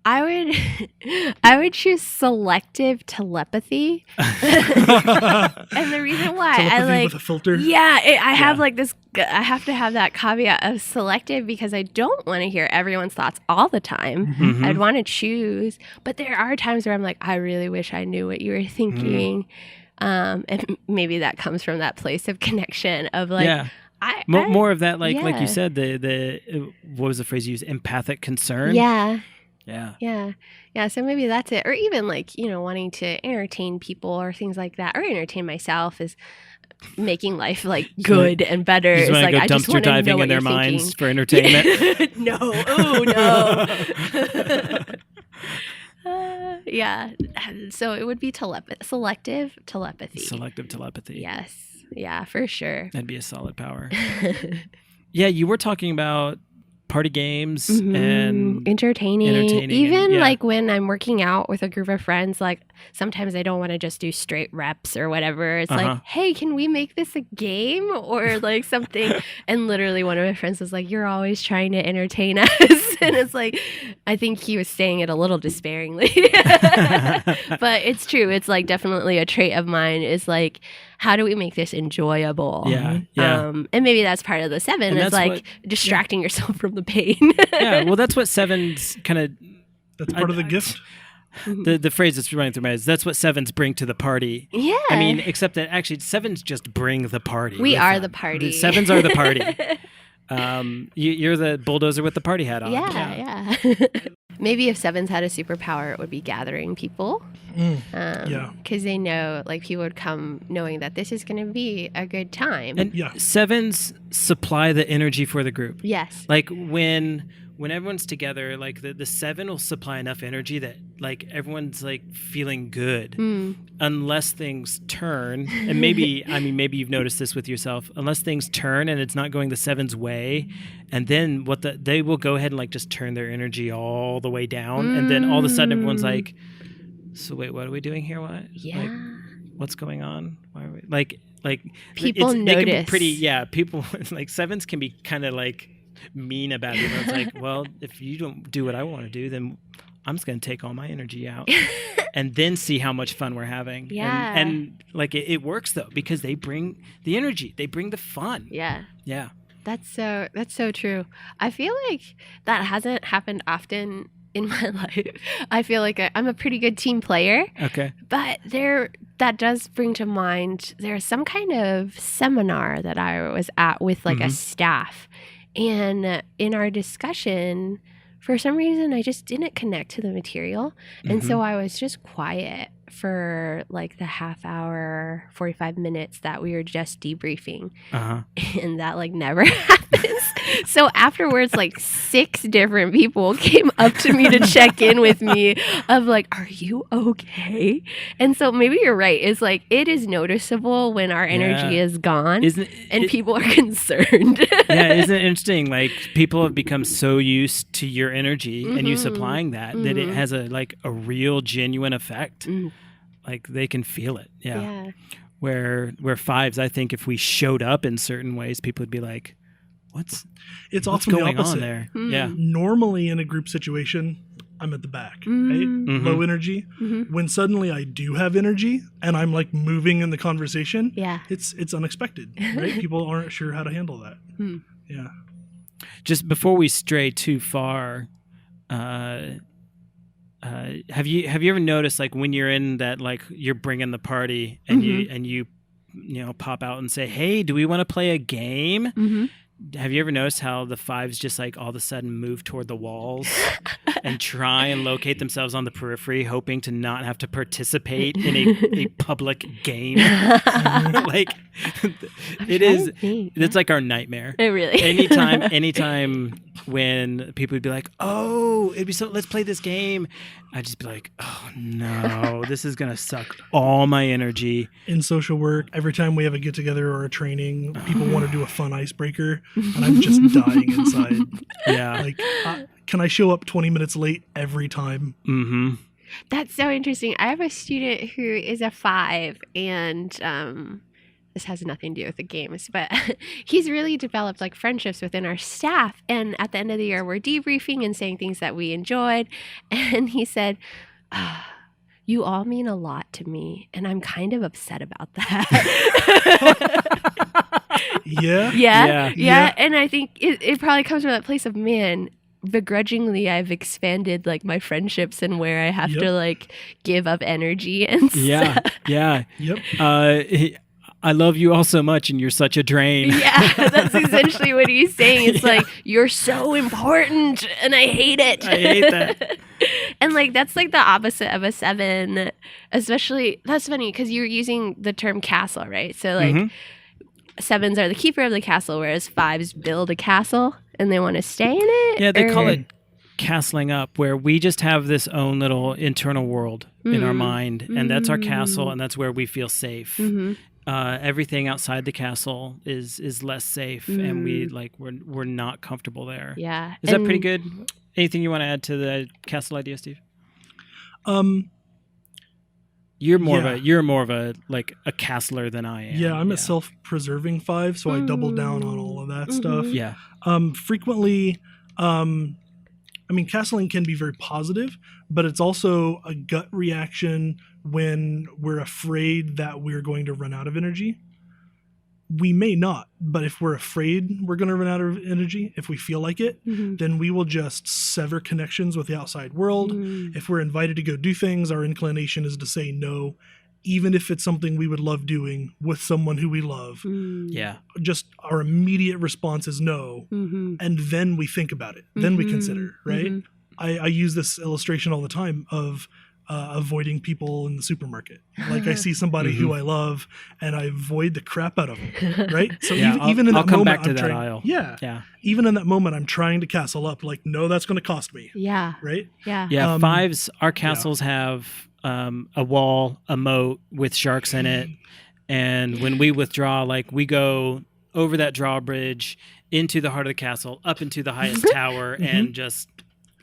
I would choose selective telepathy. And the reason why I Telepathy like with a filter. I have like this. I have to have that caveat of selective because I don't want to hear everyone's thoughts all the time. Mm-hmm. I'd want to choose, but there are times where I'm like, I really wish I knew what you were thinking. And maybe that comes from that place of connection of like, Yeah. More of that, like you said, the what was the phrase you used? Empathic concern. Yeah. Yeah. So maybe that's it. Or even like, wanting to entertain people or things like that, or entertain myself is making life like good and better. You just It's want like, to go I just dumpster want to know diving what in their you're minds thinking. for entertainment. No. Oh, no. Yeah. So it would be selective telepathy. Selective telepathy. Yes. Yeah, for sure. That'd be a solid power. Yeah, you were talking about party games and entertaining. Even like when I'm working out with a group of friends, like sometimes I don't want to just do straight reps or whatever. It's like, hey, can we make this a game or like something? And literally one of my friends was like, you're always trying to entertain us. And it's like, I think he was saying it a little despairingly. But it's true. It's like definitely a trait of mine is like, how do we make this enjoyable? Yeah. And maybe that's part of the 7 is like distracting yourself from the pain. Yeah. Well, that's what 7s kind of. That's part of the gift. The phrase that's running through my head is that's what 7s bring to the party. Yeah. I mean, except that actually 7s just bring the party. We are the party. The 7s are the party. You're the bulldozer with the party hat on. Yeah. Maybe if 7s had a superpower, it would be gathering people. Because they know, like, people would come knowing that this is going to be a good time. And 7s supply the energy for the group. Yes. Like, when everyone's together, like, the 7 will supply enough energy that, like, everyone's, like, feeling good. Unless things turn, and maybe you've noticed this with yourself, unless things turn and it's not going the 7's way, and then they will go ahead and, like, just turn their energy all the way down, and then all of a sudden everyone's like, so wait, what are we doing here? What? Yeah. Like, what's going on? Why are we like people notice? They can be pretty, people like 7s can be kind of like mean about it. It's like, well, if you don't do what I want to do, then I'm just going to take all my energy out and then see how much fun we're having. Yeah. And like it works though, because they bring the energy, they bring the fun. Yeah. Yeah. That's so true. I feel like that hasn't happened often in my life. I feel like I'm a pretty good team player. Okay. But that does bring to mind, there's some kind of seminar that I was at with like a staff. And in our discussion, for some reason, I just didn't connect to the material. And so I was just quiet for like the half hour, 45 minutes that we were just debriefing. And that like never happens. So afterwards, like 6 different people came up to me to check in with me of like, are you okay? And so maybe you're right. It's like, it is noticeable when our energy is gone and people are concerned. Isn't it interesting? Like people have become so used to your energy and you supplying that it has a real genuine effect. Like they can feel it. Yeah. Where 5s, I think if we showed up in certain ways, people would be like, what's going on there? Yeah. Normally in a group situation, I'm at the back, right? Low energy. When suddenly I do have energy and I'm like moving in the conversation, it's unexpected, right? People aren't sure how to handle that. Yeah. Just before we stray too far, have you ever noticed like when you're in that, like you're bringing the party and you pop out and say, hey, do we want to play a game? Have you ever noticed how the 5s just like all of a sudden move toward the walls and try and locate themselves on the periphery, hoping to not have to participate in a public game? Like it's like our nightmare. It really. Anytime when people would be like, oh, let's play this game. I'd just be like, oh no, this is going to suck all my energy. In social work, every time we have a get together or a training, people want to do a fun icebreaker and I'm just dying inside. Yeah. Like, can I show up 20 minutes late every time? That's so interesting. I have a student who is a 5 and this has nothing to do with the games, but he's really developed like friendships within our staff. And at the end of the year, we're debriefing and saying things that we enjoyed. And he said, you all mean a lot to me, and I'm kind of upset about that. Yeah. And I think it probably comes from that place of, man, begrudgingly I've expanded like my friendships and where I have to like give up energy and stuff. I love you all so much and you're such a drain. Yeah, that's essentially what he's saying. It's like, you're so important and I hate it. I hate that. And like, that's like the opposite of a 7, especially, that's funny because you're using the term castle, right? So like 7s are the keeper of the castle, whereas 5s build a castle and they want to stay in it. Yeah, they call it castling up, where we just have this own little internal world in our mind, and that's our castle, and that's where we feel safe. everything outside the castle is less safe, and we're not comfortable there. Yeah. Is that pretty good? Anything you want to add to the castle idea, Steve? You're more of a like a castler than I am. Yeah, I'm a self-preserving 5, so I double down on all of that stuff. Yeah. Frequently, castling can be very positive, but it's also a gut reaction when we're afraid that we're going to run out of energy. We may not, but if we're afraid we're going to run out of energy, if we feel like it, then we will just sever connections with the outside world. If we're invited to go do things, our inclination is to say no, even if it's something we would love doing with someone who we love. Yeah. Just our immediate response is no, and then we think about it. Then we consider, right? I use this illustration all the time of avoiding people in the supermarket. Like I see somebody who I love and I avoid the crap out of them, right? So even in that moment, I'm trying, yeah. Even in that moment, I'm trying to castle up. Like, no, that's going to cost me. Yeah. Right. Yeah. Yeah. 5s. Our castles have a wall, a moat with sharks in it, and when we withdraw, like we go over that drawbridge into the heart of the castle, up into the highest tower, and just.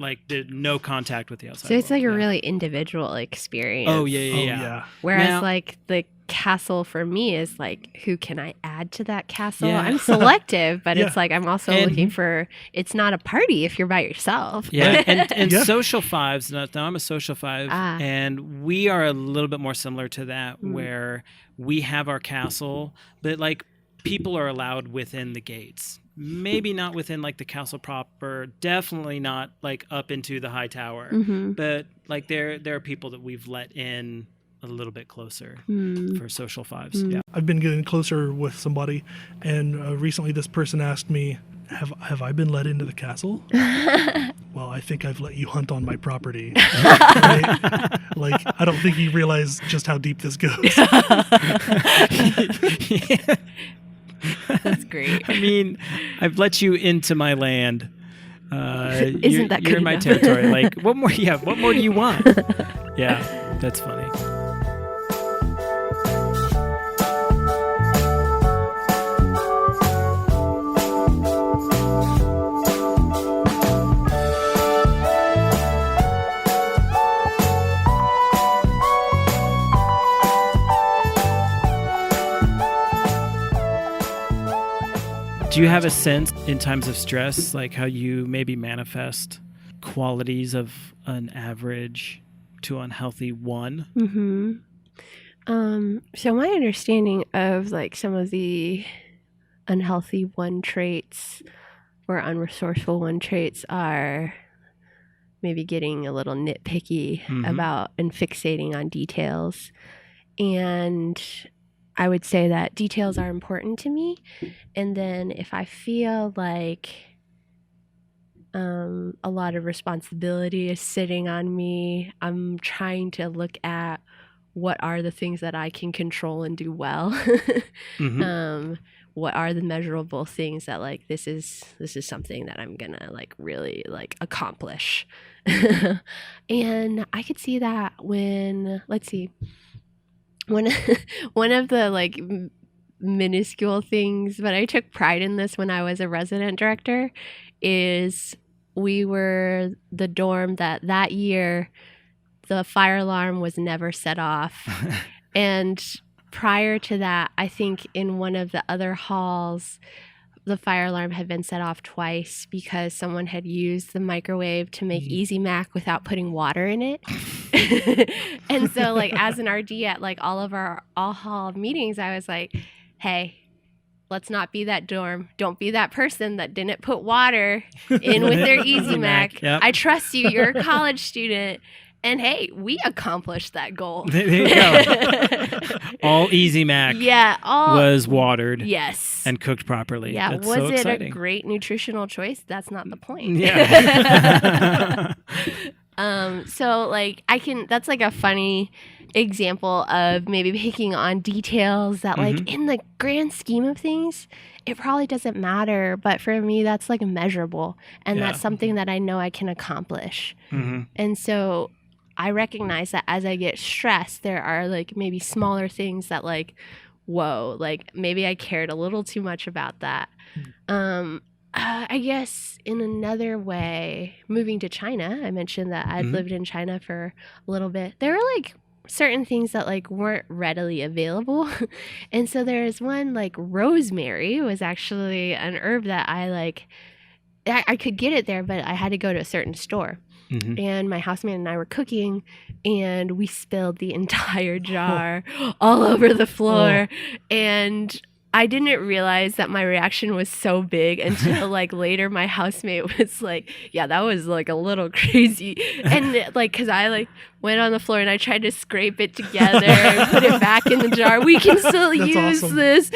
Like no contact with the outside. So it's world. like a really individual experience. Oh yeah. Whereas like the castle for me is like, who can I add to that castle? I'm selective, but it's like I'm also looking for. It's not a party if you're by yourself. Yeah, and social 5s. Now I'm a social 5, and we are a little bit more similar to that, where we have our castle, but like people are allowed within the gates. Maybe not within like the castle proper, definitely not like up into the high tower, but like there are people that we've let in a little bit closer for social 5s. Yeah, I've been getting closer with somebody, and recently this person asked me, have I been let into the castle? Well, I think I've let you hunt on my property. Right? Like, I don't think you realize just how deep this goes. That's great. I mean, I've let you into my land. Isn't that good You're in my enough? territory. Like, what more? Yeah, what more do you want? Yeah, that's funny. Do you have a sense in times of stress, like how you maybe manifest qualities of an average to unhealthy 1? So my understanding of like some of the unhealthy 1 traits or unresourceful 1 traits are maybe getting a little nitpicky about and fixating on details. And I would say that details are important to me. And then if I feel like a lot of responsibility is sitting on me, I'm trying to look at what are the things that I can control and do well. What are the measurable things that like this is something that I'm gonna like really like accomplish. And I could see that when, let's see, one of the like minuscule things, but I took pride in this when I was a resident director, is we were the dorm that year the fire alarm was never set off. And prior to that, I think in one of the other halls, the fire alarm had been set off twice because someone had used the microwave to make Easy Mac without putting water in it. And so like as an RD at like all of our all hall meetings, I was like, hey, let's not be that dorm. Don't be that person that didn't put water in with their Easy Mac. Yep. I trust you. You're a college student. And hey, we accomplished that goal. There you go. All Easy Mac was watered and cooked properly. Yeah, That's was so it exciting. a great nutritional choice? That's not the point. Yeah. So like that's like a funny example of maybe picking on details that like in the grand scheme of things, it probably doesn't matter. But for me, that's like measurable. And that's something that I know I can accomplish. And so I recognize that as I get stressed, there are like maybe smaller things that like whoa, like maybe I cared a little too much about that. I guess in another way, moving to China, I mentioned that I'd lived in China for a little bit. There were like certain things that like weren't readily available. And so there's one like rosemary was actually an herb that I could get it there, but I had to go to a certain store. And my housemate and I were cooking, and we spilled the entire jar all over the floor. And I didn't realize that my reaction was so big until like later my housemate was like, yeah, that was like a little crazy. And like, cause I like went on the floor and I tried to scrape it together and put it back in the jar. We can still use this.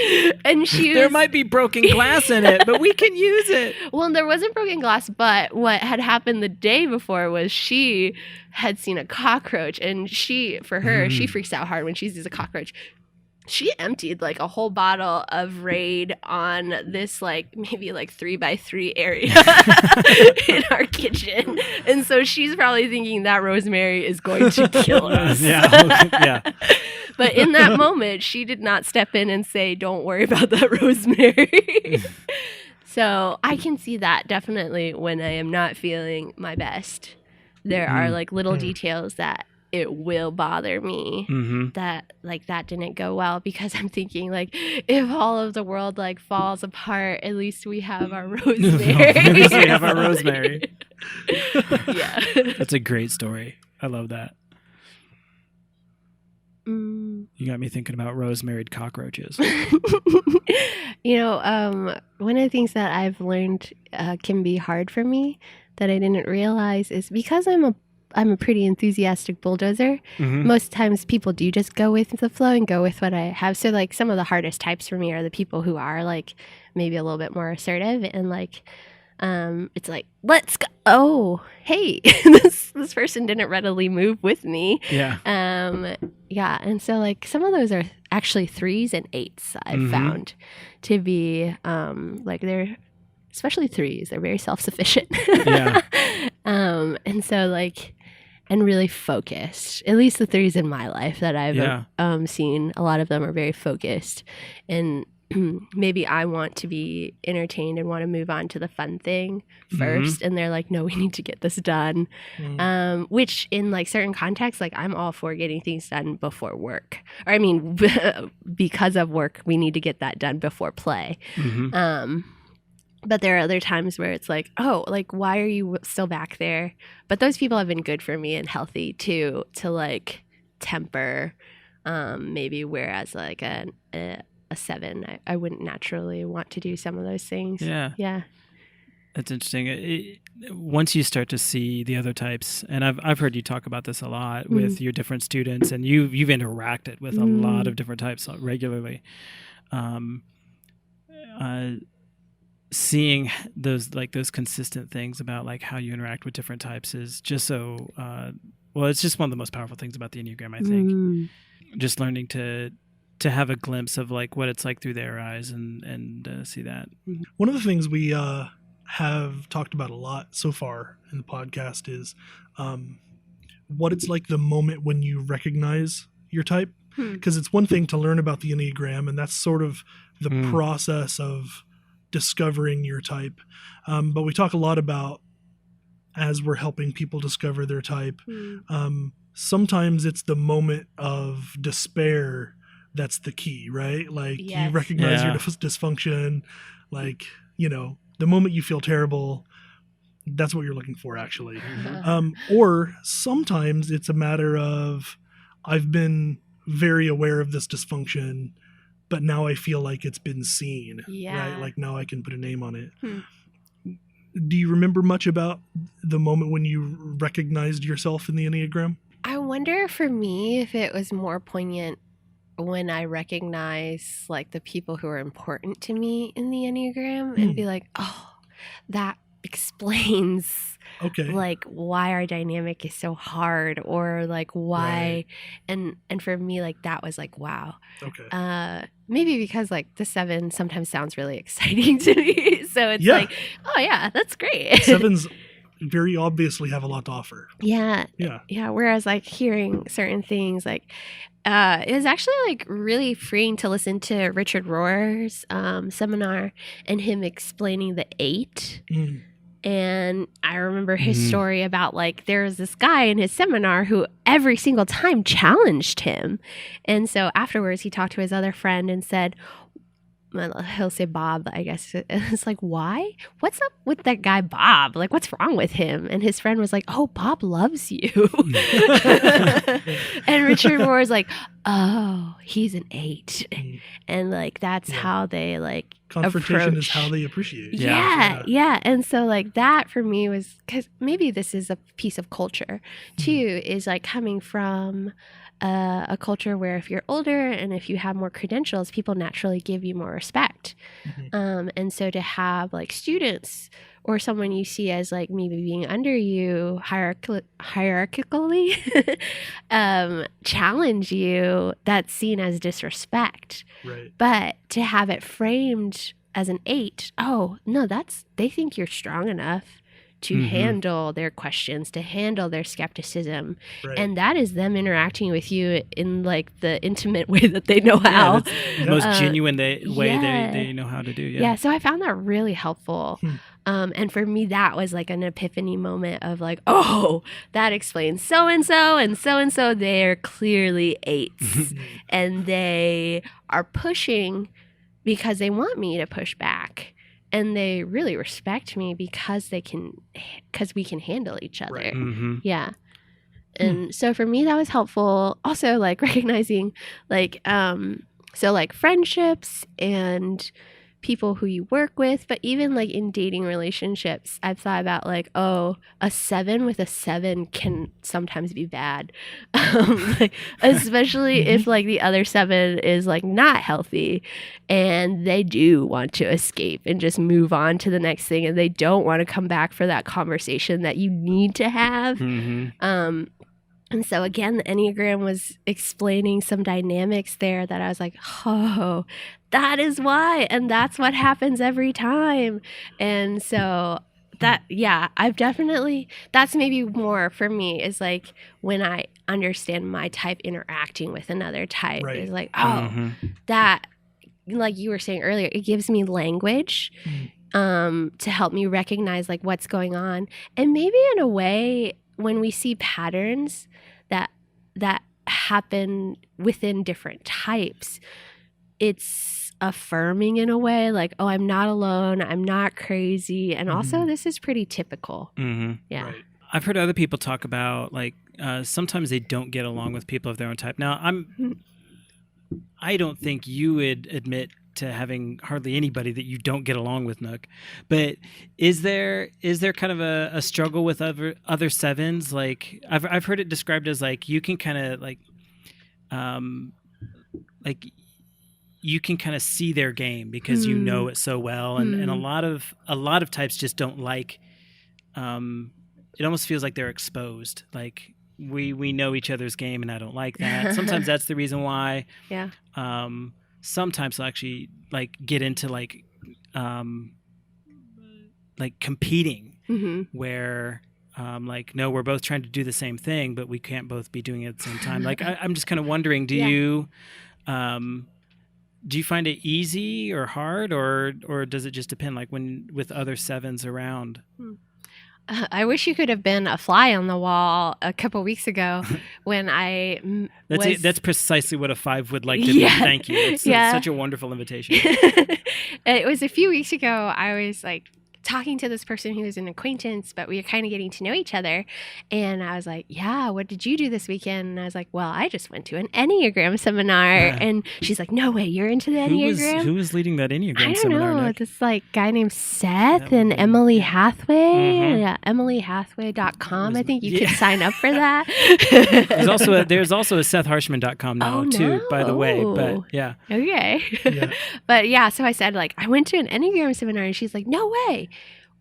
And there might be broken glass in it, but we can use it. Well, there wasn't broken glass, but what had happened the day before was she had seen a cockroach, and she freaks out hard when she sees a cockroach. She emptied like a whole bottle of Raid on this like maybe like 3x3 area in our kitchen. And so she's probably thinking that rosemary is going to kill us. Yeah. But in that moment, she did not step in and say, don't worry about that rosemary. So I can see that definitely when I am not feeling my best. There are like little details that it will bother me that like that didn't go well, because I'm thinking like, if all of the world like falls apart, at least we have our rosemary. At least we have our rosemary. Yeah. That's a great story. I love that. You got me thinking about rosemaried cockroaches. One of the things that I've learned can be hard for me that I didn't realize is because I'm a pretty enthusiastic bulldozer. Most times people do just go with the flow and go with what I have. So like some of the hardest types for me are the people who are like maybe a little bit more assertive and like it's like, let's go. Oh, hey, this person didn't readily move with me. Yeah. And so like some of those are actually 3s and 8s I've found to be like they're, especially 3s, they're very self-sufficient. Yeah. And so like, and really focused. At least the 3s in my life that I've seen, a lot of them are very focused. And maybe I want to be entertained and want to move on to the fun thing first. And they're like, no, we need to get this done. Which in like certain contexts, like I'm all for getting things done before work. Or I mean, because of work, we need to get that done before play. But there are other times where it's like, oh, like, why are you still back there? But those people have been good for me and healthy too, to like temper maybe, whereas like a 7, I wouldn't naturally want to do some of those things. Yeah. That's interesting. Once you start to see the other types, and I've heard you talk about this a lot with your different students, and you've interacted with a lot of different types regularly. Seeing those consistent things about like how you interact with different types is just so it's just one of the most powerful things about the Enneagram, I think. Just learning to have a glimpse of like what it's like through their eyes and see that. One of the things we have talked about a lot so far in the podcast is what it's like the moment when you recognize your type, because it's one thing to learn about the Enneagram, and that's sort of the process of discovering your type, but we talk a lot about, as we're helping people discover their type, sometimes it's the moment of despair that's the key, right? Like you recognize your dysfunction, like, the moment you feel terrible, that's what you're looking for actually. Or sometimes it's a matter of, I've been very aware of this dysfunction, but now I feel like it's been seen, right? Like now I can put a name on it. Do you remember much about the moment when you recognized yourself in the Enneagram? I wonder for me if it was more poignant when I recognize like the people who are important to me in the Enneagram and be like, oh, that explains like why our dynamic is so hard, or like why and for me like that was like, wow. Maybe because like the 7 sometimes sounds really exciting to me, so it's like, oh yeah, that's great. 7s very obviously have a lot to offer. Yeah. Yeah. Yeah. Whereas like hearing certain things, like it was actually like really freeing to listen to Richard Rohr's seminar and him explaining the 8. Mm. And I remember his story about like there was this guy in his seminar who every single time challenged him. And so afterwards he talked to his other friend and said, well, he'll say Bob, I guess. It's like, why? What's up with that guy Bob? Like, what's wrong with him? And his friend was like, oh, Bob loves you. And Richard Moore is like, oh, he's an 8. And like, that's how they like confrontation approach. is how they appreciate. Yeah. And so like that for me was, because maybe this is a piece of culture too, is like coming from a culture where if you're older and if you have more credentials, people naturally give you more respect. And so to have like students or someone you see as like maybe being under you hierarchically challenge you, that's seen as disrespect. Right. But to have it framed as an 8, oh no, they think you're strong enough to handle their questions, to handle their skepticism. Right. And that is them interacting with you in like the intimate way that they know how. The most genuine way they know how to do. Yeah. So I found that really helpful. And for me, that was like an epiphany moment of like, oh, that explains so-and-so and so-and-so. They're clearly 8s and they are pushing because they want me to push back. And they really respect me because we can handle each other. Right. Yeah. And so for me, that was helpful. Also, like recognizing like, so like friendships and people who you work with, but even like in dating relationships, I've thought about like, oh, a 7 with a 7 can sometimes be bad. Like, especially if like the other 7 is like not healthy and they do want to escape and just move on to the next thing and they don't want to come back for that conversation that you need to have. And so again, the Enneagram was explaining some dynamics there that I was like, oh, that is why. And that's what happens every time. And so that, yeah, that's maybe more for me is like when I understand my type interacting with another type is like, oh, that, like you were saying earlier, it gives me language to help me recognize like what's going on. And maybe in a way, when we see patterns that happen within different types, it's affirming in a way like, oh, I'm not alone, I'm not crazy, and also this is pretty typical. Yeah. Right. I've heard other people talk about like sometimes they don't get along with people of their own type. Now I don't think you would admit to having hardly anybody that you don't get along with, Nuk. But is there kind of a struggle with other 7s? Like I've heard it described as like you can kind of like you can kind of see their game because you know it so well, and a lot of types just don't like. It almost feels like they're exposed. Like we know each other's game, and I don't like that. Sometimes that's the reason why. Yeah. Sometimes I'll actually like get into like competing where like, no, we're both trying to do the same thing, but we can't both be doing it at the same time. Like I'm just kind of wondering, do you find it easy or hard or does it just depend like when with other 7s around? I wish you could have been a fly on the wall a couple weeks ago when I That's precisely what a 5 would like to be. Thank you. It's such a wonderful invitation. It was a few weeks ago. I was like talking to this person who was an acquaintance, but we were kind of getting to know each other. And I was like, yeah, what did you do this weekend? And I was like, well, I just went to an Enneagram seminar. Yeah. And she's like, no way, you're into the Enneagram? Who was leading that Enneagram seminar? I don't know. Nick? This like guy named Seth and Emily Hathaway. Yeah, EmilyHathaway.com. I think you could sign up for that. There's also a SethHarshman.com now too, by the way. But yeah. Okay. Yeah. But yeah, so I said like, I went to an Enneagram seminar and she's like, no way.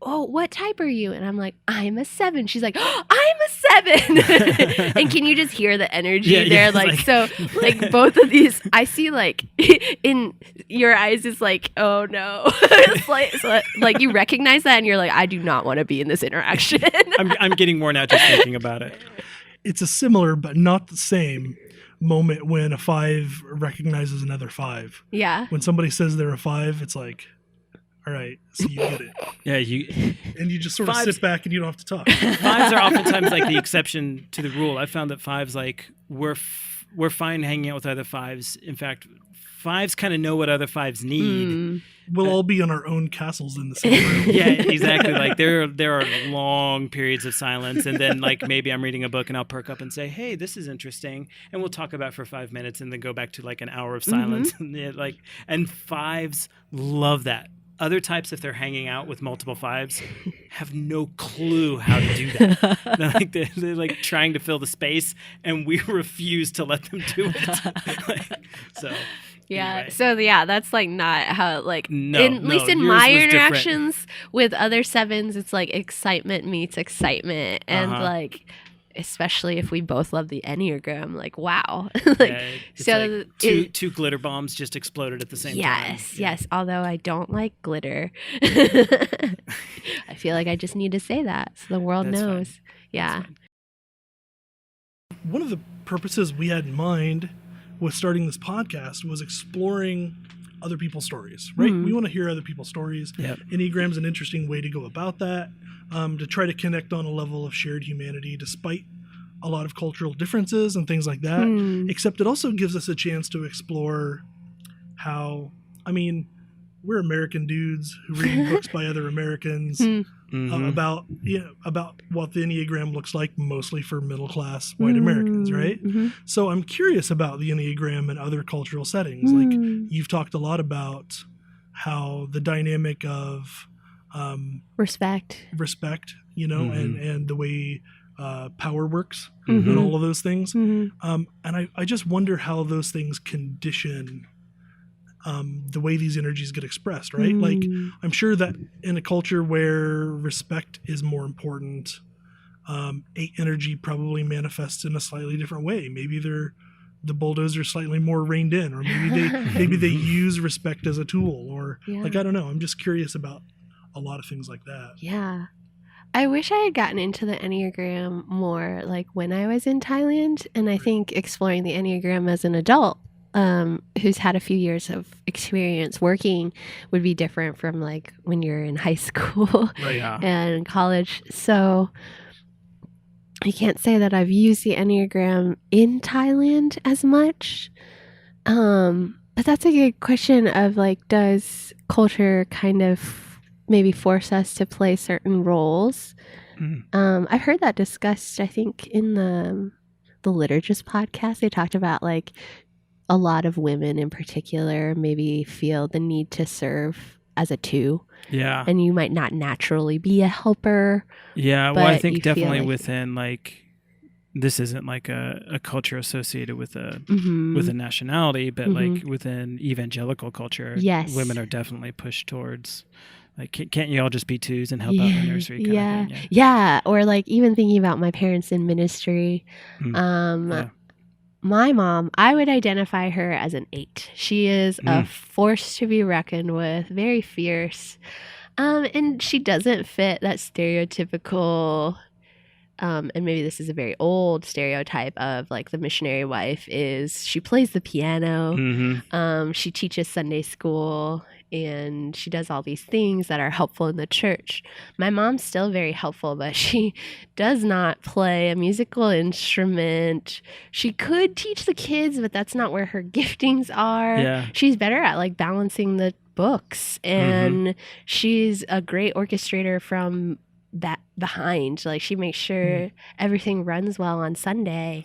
oh, what type are you? And I'm like, I'm a 7. She's like, oh, I'm a 7. And can you just hear the energy there? Like, so like both of these, I see like in your eyes is like, oh no. It's like, so, like you recognize that and you're like, I do not want to be in this interaction. I'm getting worn out just thinking about it. It's a similar but not the same moment when a 5 recognizes another 5. Yeah. When somebody says they're a 5, it's like, all right, so you get it. Yeah, and you just sort of sit back and you don't have to talk. 5s are oftentimes like the exception to the rule. I found that 5s like we're fine hanging out with other 5s. In fact, 5s kind of know what other 5s need. We'll all be in our own castles in the same room. Yeah, exactly. Like there are long periods of silence, and then like maybe I'm reading a book and I'll perk up and say, "Hey, this is interesting," and we'll talk about it for 5 minutes, and then go back to like an hour of silence. And 5s love that. Other types, if they're hanging out with multiple 5s, have no clue how to do that. They're like trying to fill the space, and we refuse to let them do it. Yeah. Anyway. So yeah, that's like not how like No, at least in yours my was interactions with other 7s, it's like excitement meets excitement, and like especially if we both love the Enneagram, like wow. Like, yeah, it's so like two glitter bombs just exploded at the same time. Yes. Although I don't like glitter, I feel like I just need to say that so the world That's knows. fine. Yeah. One of the purposes we had in mind with starting this podcast was exploring other people's stories, right? We want to hear other people's stories. Yep. Enneagram's an interesting way to go about that, to try to connect on a level of shared humanity despite a lot of cultural differences and things like that. Except it also gives us a chance to explore how, I mean, we're American dudes who read books by other Americans about what the Enneagram looks like, mostly for middle-class white Americans, right? So I'm curious about the Enneagram in other cultural settings. Like you've talked a lot about how the dynamic of Respect, and the way power works and all of those things. And I just wonder how those things condition the way these energies get expressed, right? Like, I'm sure that in a culture where respect is more important, 8 energy probably manifests in a slightly different way. Maybe the bulldozer slightly more reined in, or maybe they use respect as a tool, or like, I don't know. I'm just curious about a lot of things like that. Yeah. I wish I had gotten into the Enneagram more like when I was in Thailand, and I think exploring the Enneagram as an adult who's had a few years of experience working would be different from like when you're in high school and college. So I can't say that I've used the Enneagram in Thailand as much. But that's a good question of like, does culture kind of maybe force us to play certain roles? I've heard that discussed, I think, in the Liturgist podcast. They talked about like a lot of women in particular maybe feel the need to serve as a 2. Yeah. And you might not naturally be a helper. Yeah. Well, I think you definitely like within like, this isn't like a culture associated with a nationality, but like within evangelical culture, women are definitely pushed towards like, can't you all just be 2s and help out in the nursery? Kind of thing? Yeah. Or like even thinking about my parents in ministry, my mom, I would identify her as an 8. She is a force to be reckoned with, very fierce. And she doesn't fit that stereotypical, and maybe this is a very old stereotype of like the missionary wife is she plays the piano, she teaches Sunday school, and she does all these things that are helpful in the church. My mom's still very helpful, but she does not play a musical instrument. She could teach the kids, but that's not where her giftings are. Yeah. She's better at like balancing the books, and she's a great orchestrator from that behind. Like she makes sure everything runs well on Sunday.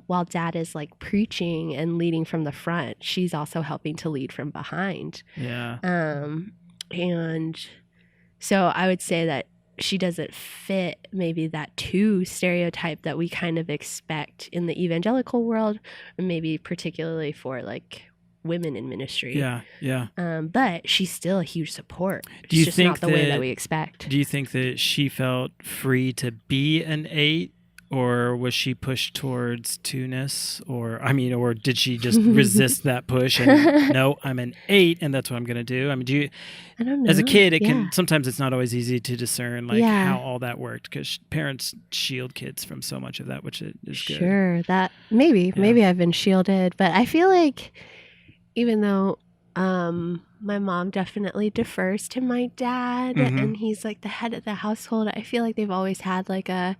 While dad is like preaching and leading from the front, she's also helping to lead from behind. And so I would say that she doesn't fit maybe that 2 stereotype that we kind of expect in the evangelical world, or maybe particularly for like women in ministry. Yeah. Yeah. But she's still a huge support. Do you It's just think not the way that we expect. Do you think that she felt free to be an 8, or was she pushed towards 2-ness, or did she just resist that push and no, I'm an 8 and that's what I'm going to do? I mean, I don't know. as a kid, it can sometimes it's not always easy to discern how all that worked, because parents shield kids from so much of that, which is good. Sure, that maybe I've been shielded, but I feel like even though my mom definitely defers to my dad, and he's like the head of the household, I feel like they've always had like a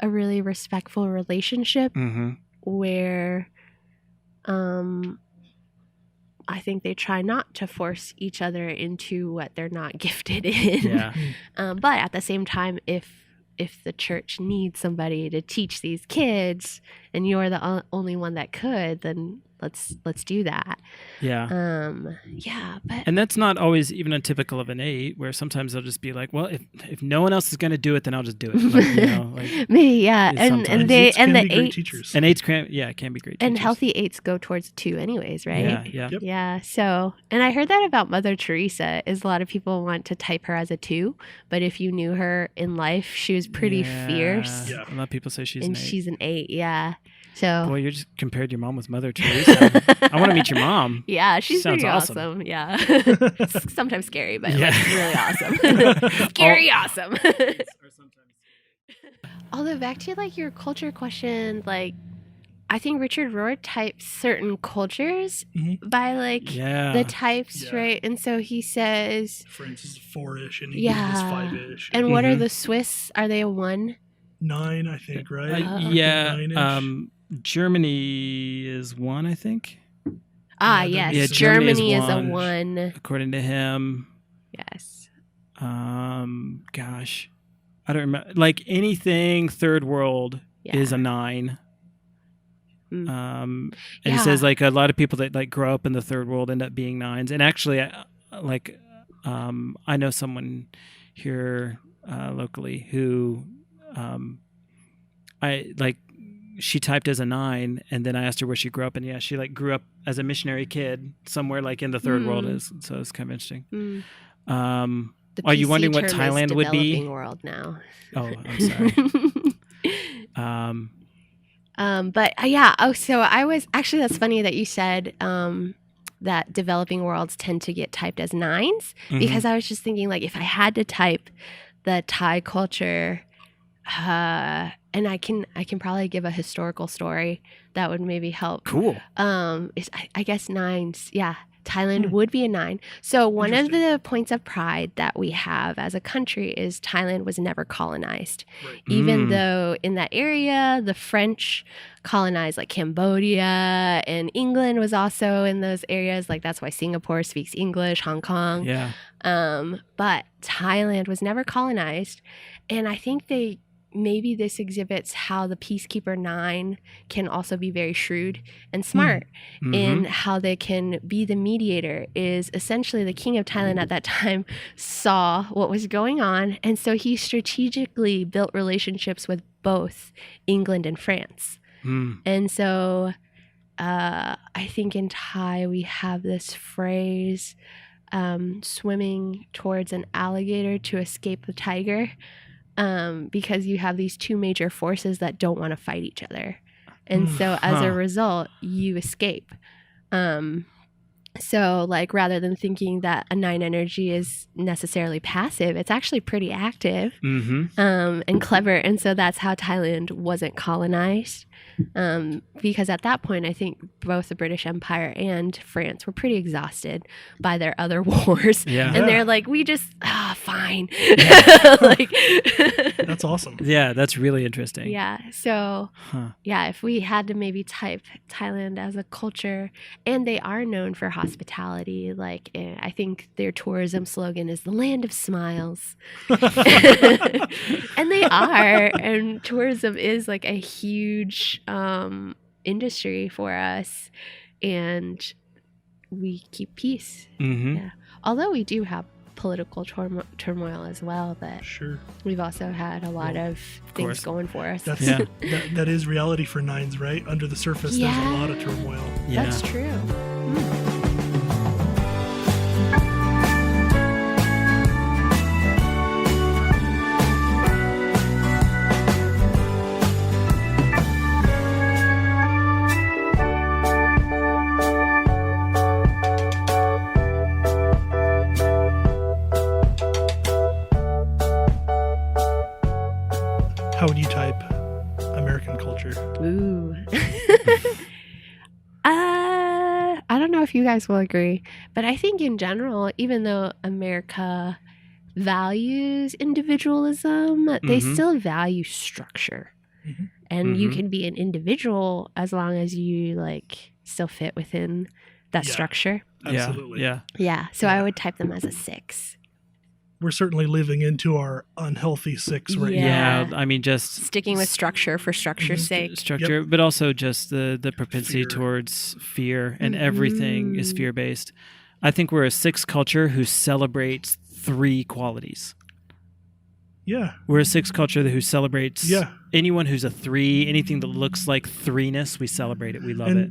really respectful relationship where I think they try not to force each other into what they're not gifted in. Yeah. But at the same time, if the church needs somebody to teach these kids and you're the only one that could, then let's do that. Yeah. But and that's not always even typical of an 8, where sometimes they'll just be like, well, if no one else is going to do it, then I'll just do it. Maybe, yeah. And the 8 teachers. And 8s can be great teachers. And healthy 8s go towards 2 anyways, right? Yeah. Yeah. Yep. Yeah. So, and I heard that about Mother Teresa, is a lot of people want to type her as a 2, but if you knew her in life, she was pretty fierce. Yeah. A lot of people say she's and an 8. she's an 8, yeah. So, boy, you just compared your mom with Mother Teresa. I want to meet your mom. Yeah, she's Sounds pretty awesome. Yeah. Sometimes scary, but like really awesome. Scary awesome. Although back to like your culture question, like I think Richard Rohr types certain cultures by like the types, right? And so he says France is 4-ish and England is 5-ish. And what are the Swiss? Are they a 1? 9, I think, right? Yeah. 9-ish. Germany is 1, I think. Yes. Yeah, Germany is a 1. According to him. Yes. Gosh. I don't remember. Like anything third world is a 9. And he says like a lot of people that like grow up in the third world end up being 9s. And actually, I know someone here locally who she typed as a 9, and then I asked her where she grew up, and she like grew up as a missionary kid somewhere like in the third world. So it's kind of interesting. Are you wondering what Thailand would be? Developing world now. Oh, I'm sorry. But yeah. Oh, so I was actually, that's funny that you said that developing worlds tend to get typed as 9s, because I was just thinking like if I had to type the Thai culture, and I can probably give a historical story that would maybe help. Cool. I guess 9s. Yeah. Thailand would be a 9. So one of the points of pride that we have as a country is Thailand was never colonized. Right. Even though in that area, the French colonized like Cambodia, and England was also in those areas. Like that's why Singapore speaks English, Hong Kong. Yeah. But Thailand was never colonized. And I think maybe this exhibits how the Peacekeeper 9 can also be very shrewd and smart in how they can be the mediator. Is essentially the king of Thailand at that time saw what was going on, and so he strategically built relationships with both England and France. And so I think in Thai we have this phrase, swimming towards an alligator to escape the tiger. Because you have these two major forces that don't want to fight each other. And so as a result, you escape. So like rather than thinking that a 9 energy is necessarily passive, it's actually pretty active and clever. And so that's how Thailand wasn't colonized. Because at that point, I think both the British Empire and France were pretty exhausted by their other wars. Yeah. And they're like, we just, fine. Like, that's awesome. Yeah, that's really interesting. Yeah. So, if we had to maybe type Thailand as a culture, and they are known for hospitality, like I think their tourism slogan is the land of smiles. And they are. And tourism is like a huge industry for us, and we keep peace. Yeah. Although we do have political turmoil as well, but we've also had a lot of things going for us. That's, that is reality for 9s, right? Under the surface, there's a lot of turmoil. That's true. How would you type American culture? Ooh. I don't know if you guys will agree, but I think in general, even though America values individualism, they still value structure. Mm-hmm. And you can be an individual as long as you like still fit within that structure. Absolutely. Yeah. So I would type them as a 6. We're certainly living into our unhealthy 6 right now. Yeah, I mean, just sticking with structure for structure's sake. Structure, but also just the propensity towards fear, and everything is fear-based. I think we're a 6 culture who celebrates 3 qualities. Yeah. We're a 6 culture who celebrates anyone who's a 3, anything that looks like 3-ness, we celebrate it. We love it.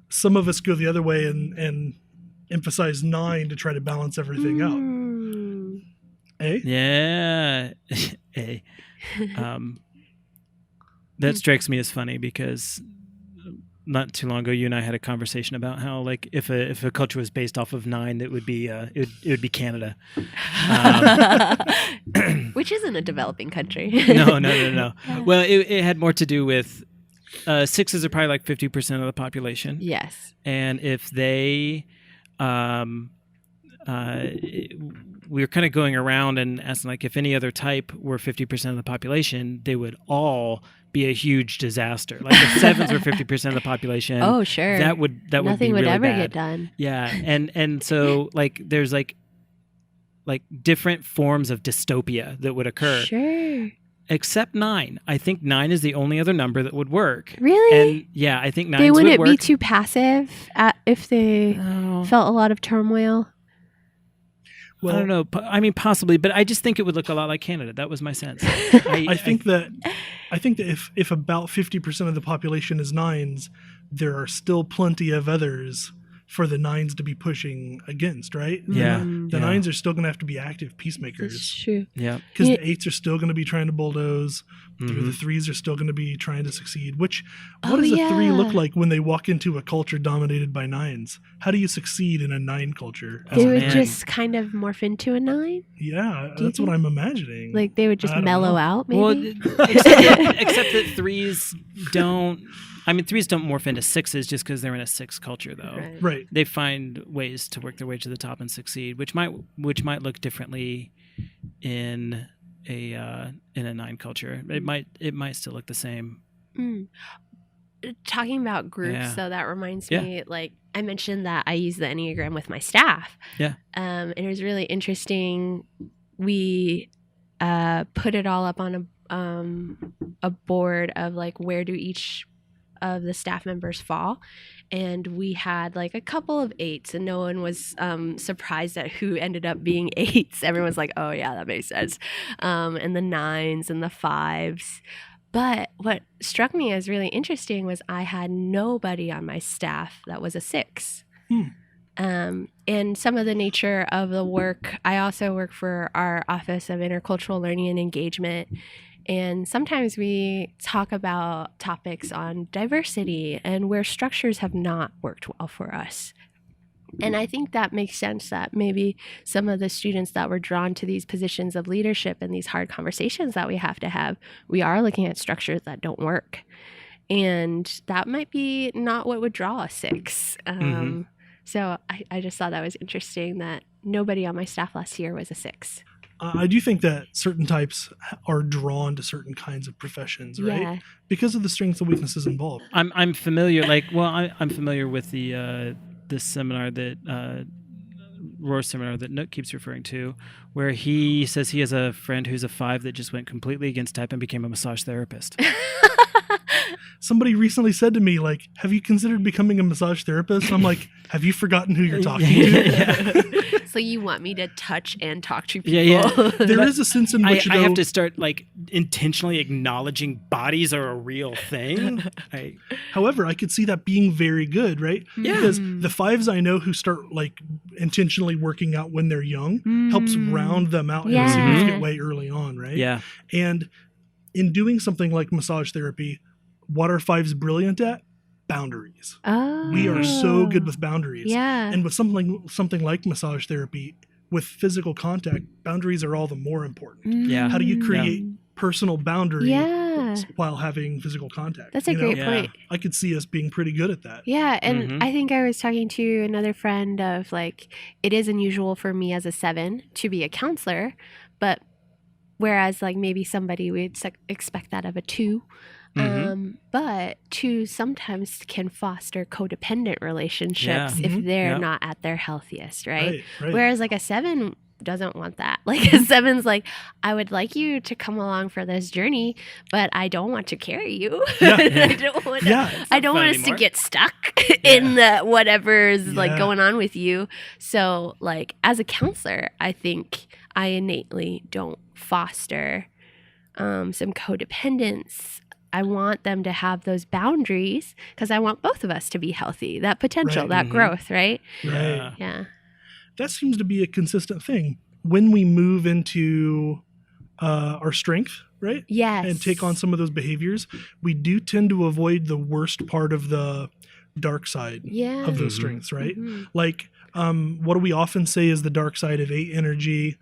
Some of us go the other way and emphasize 9 to try to balance everything out. Eh? Yeah. That strikes me as funny because not too long ago, you and I had a conversation about how, like, if a culture was based off of 9, that would be it would be Canada, which isn't a developing country. No. Well, it had more to do with 6s are probably like 50% of the population. Yes, and if they, we were kind of going around and asking, like, if any other type were 50% of the population, they would all be a huge disaster. Like if 7s were 50% of the population, oh sure, that would be nothing would really ever bad. get done. Yeah, and so like there's like different forms of dystopia that would occur. Sure. Except 9. I think 9 is the only other number that would work. Really? And yeah, I think 9s they wouldn't would work. be too passive if they felt a lot of turmoil. Well, I don't know. I mean, possibly, but I just think it would look a lot like Canada. That was my sense. I think that if about 50% of the population is 9s, there are still plenty of others for the 9s to be pushing against, right? Yeah. The 9s are still going to have to be active peacemakers. That's true. Yeah. Because the 8s are still going to be trying to bulldoze. The 3s are still going to be trying to succeed. What does a 3 look like when they walk into a culture dominated by 9s? How do you succeed in a 9 culture? They would just kind of morph into a 9? Yeah, that's what I'm imagining. Like they would just mellow out, maybe? Well, except that 3s don't... I mean, 3s don't morph into 6s just because they're in a 6 culture, though. Right. They find ways to work their way to the top and succeed, which might look differently in a 9 culture. It might still look the same. Talking about groups, though, that reminds me. Like I mentioned that I use the Enneagram with my staff. Yeah. And it was really interesting. We put it all up on a board of like where do each of the staff members fall, and we had like a couple of 8s, and no one was surprised at who ended up being 8s. Everyone's like, oh yeah, that makes sense. And the 9s and the 5s. But what struck me as really interesting was I had nobody on my staff that was a 6. And some of the nature of the work, I also work for our Office of Intercultural Learning and Engagement. And sometimes we talk about topics on diversity and where structures have not worked well for us. And I think that makes sense that maybe some of the students that were drawn to these positions of leadership and these hard conversations that we have, we are looking at structures that don't work. And that might be not what would draw a 6. So I just thought that was interesting that nobody on my staff last year was a 6. I do think that certain types are drawn to certain kinds of professions, right? Yeah. Because of the strengths and weaknesses involved. I'm familiar. I'm familiar with the this seminar that Roar's seminar that Nuk keeps referring to, where he says he has a friend who's a 5 that just went completely against type and became a massage therapist. Somebody recently said to me, like, have you considered becoming a massage therapist? I'm like, have you forgotten who you're talking to? So you want me to touch and talk to people? Yeah. There is a sense in which I have to start like intentionally acknowledging bodies are a real thing. However, I could see that being very good, right? Yeah. Because the 5s I know who start like intentionally working out when they're young helps round them out in a significant way early on, right? Yeah. And in doing something like massage therapy, what are 5s brilliant at? Boundaries. Oh. We are so good with boundaries. Yeah. And with something like massage therapy, with physical contact, boundaries are all the more important. Yeah. How do you create personal boundary while having physical contact. That's a you know? great Yeah. point. I could see us being pretty good at that. Yeah, and Mhm. I think I was talking to another friend of like, it is unusual for me as a 7 to be a counselor, but whereas like maybe somebody would expect that of a 2. But 2 sometimes can foster codependent relationships if Mhm. they're Yeah. not at their healthiest, right? Right. Whereas like a 7 doesn't want that. Like a 7's like, I would like you to come along for this journey, but I don't want to carry you. Yeah. I don't want to, Yeah. It's I not don't fun want us to anymore. get stuck in the whatever's like Yeah. going on with you. So like as a counselor, I think I innately don't foster some codependence. I want them to have those boundaries because I want both of us to be healthy. That potential, Right. that Mhm. growth, right? Yeah. Yeah. That seems to be a consistent thing. When we move into our strength, right? Yes. And take on some of those behaviors, we do tend to avoid the worst part of the dark side Yeah. of those Mhm. strengths, right? Mhm. Like, what do we often say is the dark side of 8 energy?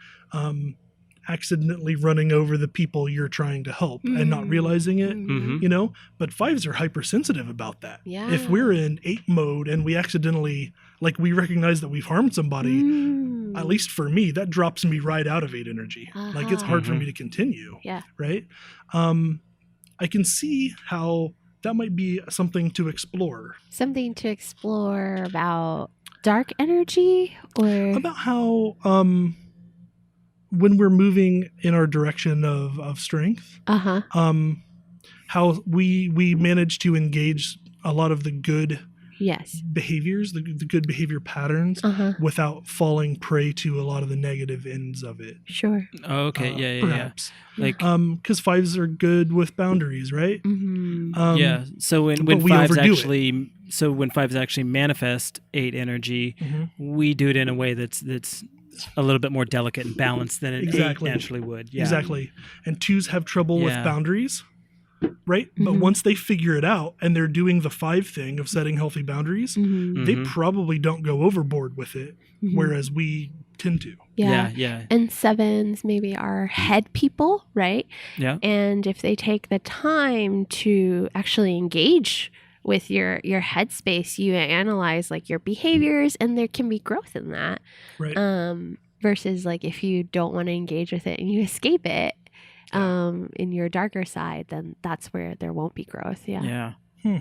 Accidentally running over the people you're trying to help and not realizing it, Mhm. you know? But 5s are hypersensitive about that. Yeah. If we're in 8 mode and we accidentally, like, we recognize that we've harmed somebody, Mm. at least for me, that drops me right out of 8 energy. Like, it's hard for Mhm. me to continue. Yeah. Right? I can see how that might be something to explore. Something to explore about dark energy or About how, when we're moving in our direction of strength, uh-huh. how we manage to engage a lot of the good Yes. behaviors, the good behavior patterns, Uh-huh. without falling prey to a lot of the negative ends of it. Sure. Oh, okay. Yeah. Perhaps. Like, Because 5s are good with boundaries, right? Mm-hmm. yeah. So when but we 5s overdo it. actually, so when 5s actually manifest 8 energy, Mhm. we do it in a way that's a little bit more delicate and balanced than an Exactly. 8 naturally would. Yeah. Exactly. And 2s have trouble with Yeah. boundaries, right? But Mhm. once they figure it out and they're doing the 5 thing of setting healthy boundaries, Mm-hmm. they Mhm. probably don't go overboard with it, Mhm. whereas we tend to. Yeah. Yeah. And 7s maybe are head people, right? Yeah. And if they take the time to actually engage with your headspace, you analyze like your behaviors and there can be growth in that. Right. Versus like if you don't want to engage with it and you escape it in your darker side, then that's where there won't be growth. Yeah. Yeah. Hmm.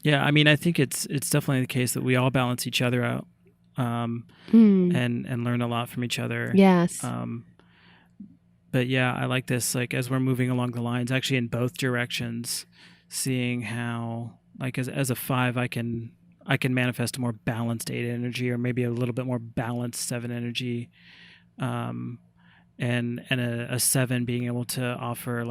Yeah. I mean, I think it's definitely the case that we all balance each other out, Mm. and learn a lot from each other. Yes. But yeah, I like this. Like as we're moving along the lines, actually in both directions, seeing how, like as a 5, I can manifest a more balanced 8 energy, or maybe a little bit more balanced 7 energy, and a 7 being able to offer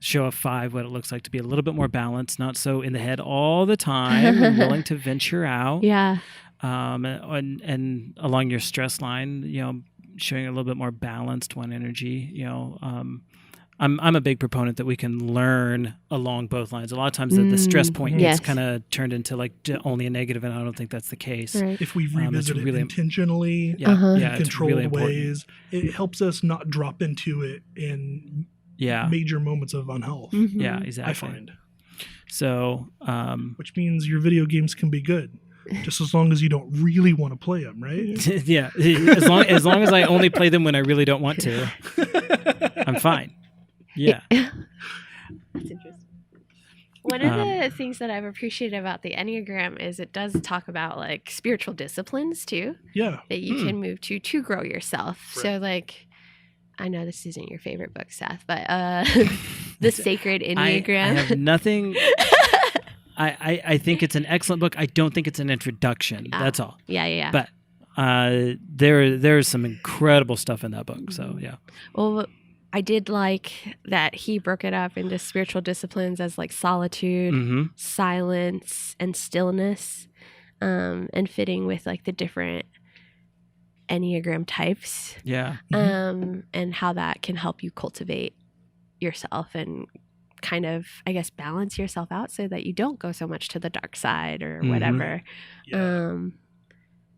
show a 5 what it looks like to be a little bit more balanced, not so in the head all the time, and willing to venture out. Yeah. And along your stress line, showing a little bit more balanced 1 energy. I'm a big proponent that we can learn along both lines. A lot of times the stress point yes. gets kind of turned into only a negative, and I don't think that's the case. Right. If we revisit it really- intentionally, Yeah, Uh-huh. yeah, in it's controlled really important. ways, it helps us not drop into it in Yeah, major moments of unhealth. Mhm. yeah, exactly. I find. So, Which means your video games can be good, just as long as you don't really want to play them, right? yeah, as long as I only play them when I really don't want to, I'm fine. Yeah. That's interesting. One of the things that I've appreciated about the Enneagram is it does talk about like spiritual disciplines too, Yeah. that you can move to grow yourself. Right. So like, I know this isn't your favorite book, Seth, but the Sacred Enneagram. I have nothing. I think it's an excellent book. I don't think it's an introduction. That's all. Yeah. But there's some incredible stuff in that book. So yeah. Well, I did like that he broke it up into spiritual disciplines as like solitude, Mm-hmm. silence, and stillness, and fitting with like the different Enneagram types, Yeah. and how that can help you cultivate yourself and kind of, I guess, balance yourself out so that you don't go so much to the dark side or Mhm. whatever. Yeah.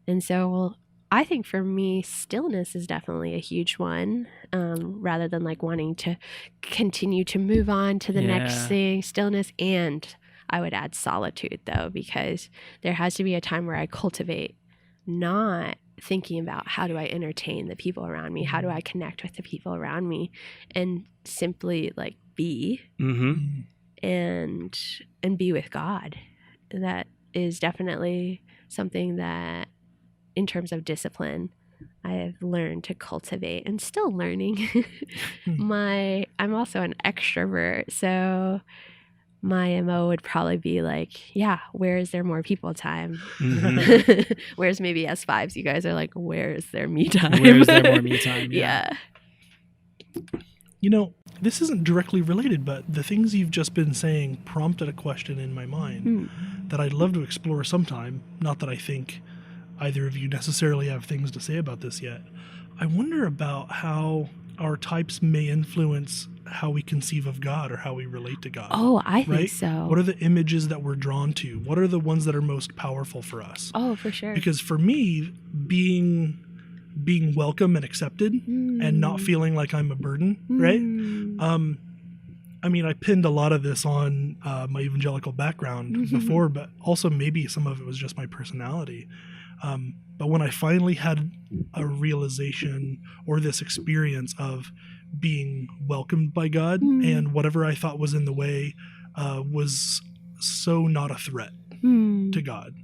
And so I think for me, stillness is definitely a huge one. Rather than like wanting to continue to move on to the next thing, stillness. And I would add solitude though, because there has to be a time where I cultivate not thinking about how do I entertain the people around me, how do I connect with the people around me, and simply like be and be with God. That is definitely something that, in terms of discipline, I have learned to cultivate and still learning. I'm also an extrovert, so my MO would probably be like, yeah, where is there more people time? Whereas maybe S5s, you guys are like, where is there me time? Where is there more me time? Yeah. You know, this isn't directly related, but the things you've just been saying prompted a question in my mind that I'd love to explore sometime. Not that I think either of you necessarily have things to say about this yet. I wonder about how our types may influence how we conceive of God or how we relate to God. Oh, I think so. What are the images that we're drawn to? What are the ones that are most powerful for us? Oh, for sure. Because for me, being welcome and accepted and not feeling like I'm a burden, right? I mean, I pinned a lot of this on my evangelical background before, but also maybe some of it was just my personality. But when I finally had a realization or this experience of being welcomed by God and whatever I thought was in the way was so not a threat to God,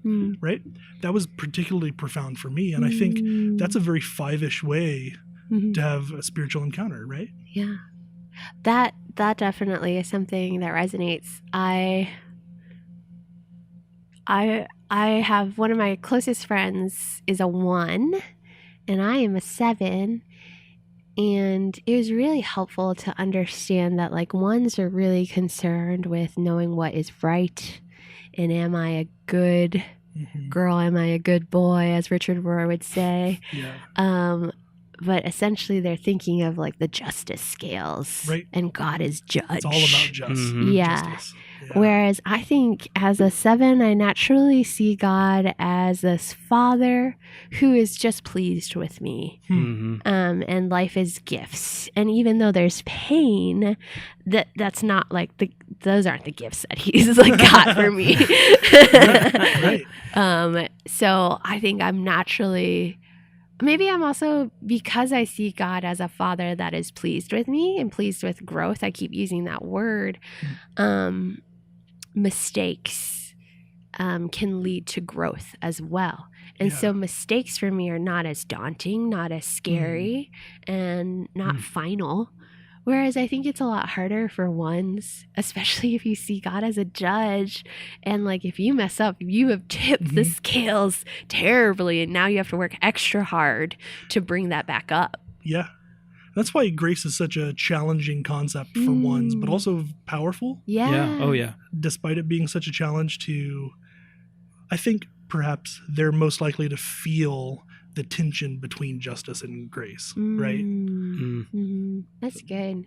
right? That was particularly profound for me. And I think that's a very 5-ish way to have a spiritual encounter, right? Yeah. That definitely is something that resonates. I have one of my closest friends is a 1 and I am a 7. And it was really helpful to understand that like 1s are really concerned with knowing what is right. And am I a good girl? Am I a good boy, as Richard Rohr would say? Yeah. But essentially they're thinking of like the justice scales. Right. And God is judge. It's all about justice. Yeah. Whereas I think as a 7, I naturally see God as this father who is just pleased with me. And life is gifts. And even though there's pain, that's not like those aren't the gifts that he's like got for me. Right. So I think I'm naturally, maybe I'm also, because I see God as a father that is pleased with me and pleased with growth, I keep using that word, mistakes can lead to growth as well. And so mistakes for me are not as daunting, not as scary, and not final. Whereas I think it's a lot harder for 1s, especially if you see God as a judge. And like if you mess up, you have tipped the scales terribly. And now you have to work extra hard to bring that back up. Yeah. That's why grace is such a challenging concept for 1s, but also powerful. Yeah. Oh, yeah. Despite it being such a challenge to, I think perhaps they're most likely to feel the tension between justice and grace, right? That's good.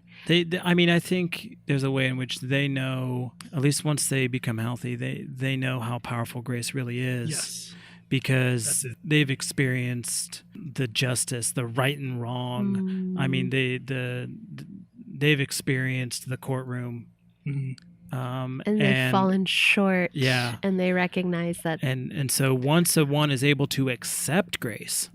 I mean, I think there's a way in which they know, at least once they become healthy, they know how powerful grace really is. Yes. Because they've experienced the justice, the right and wrong. I mean, they've experienced the courtroom. And they've fallen short. Yeah. And they recognize that. And so once a 1 is able to accept grace,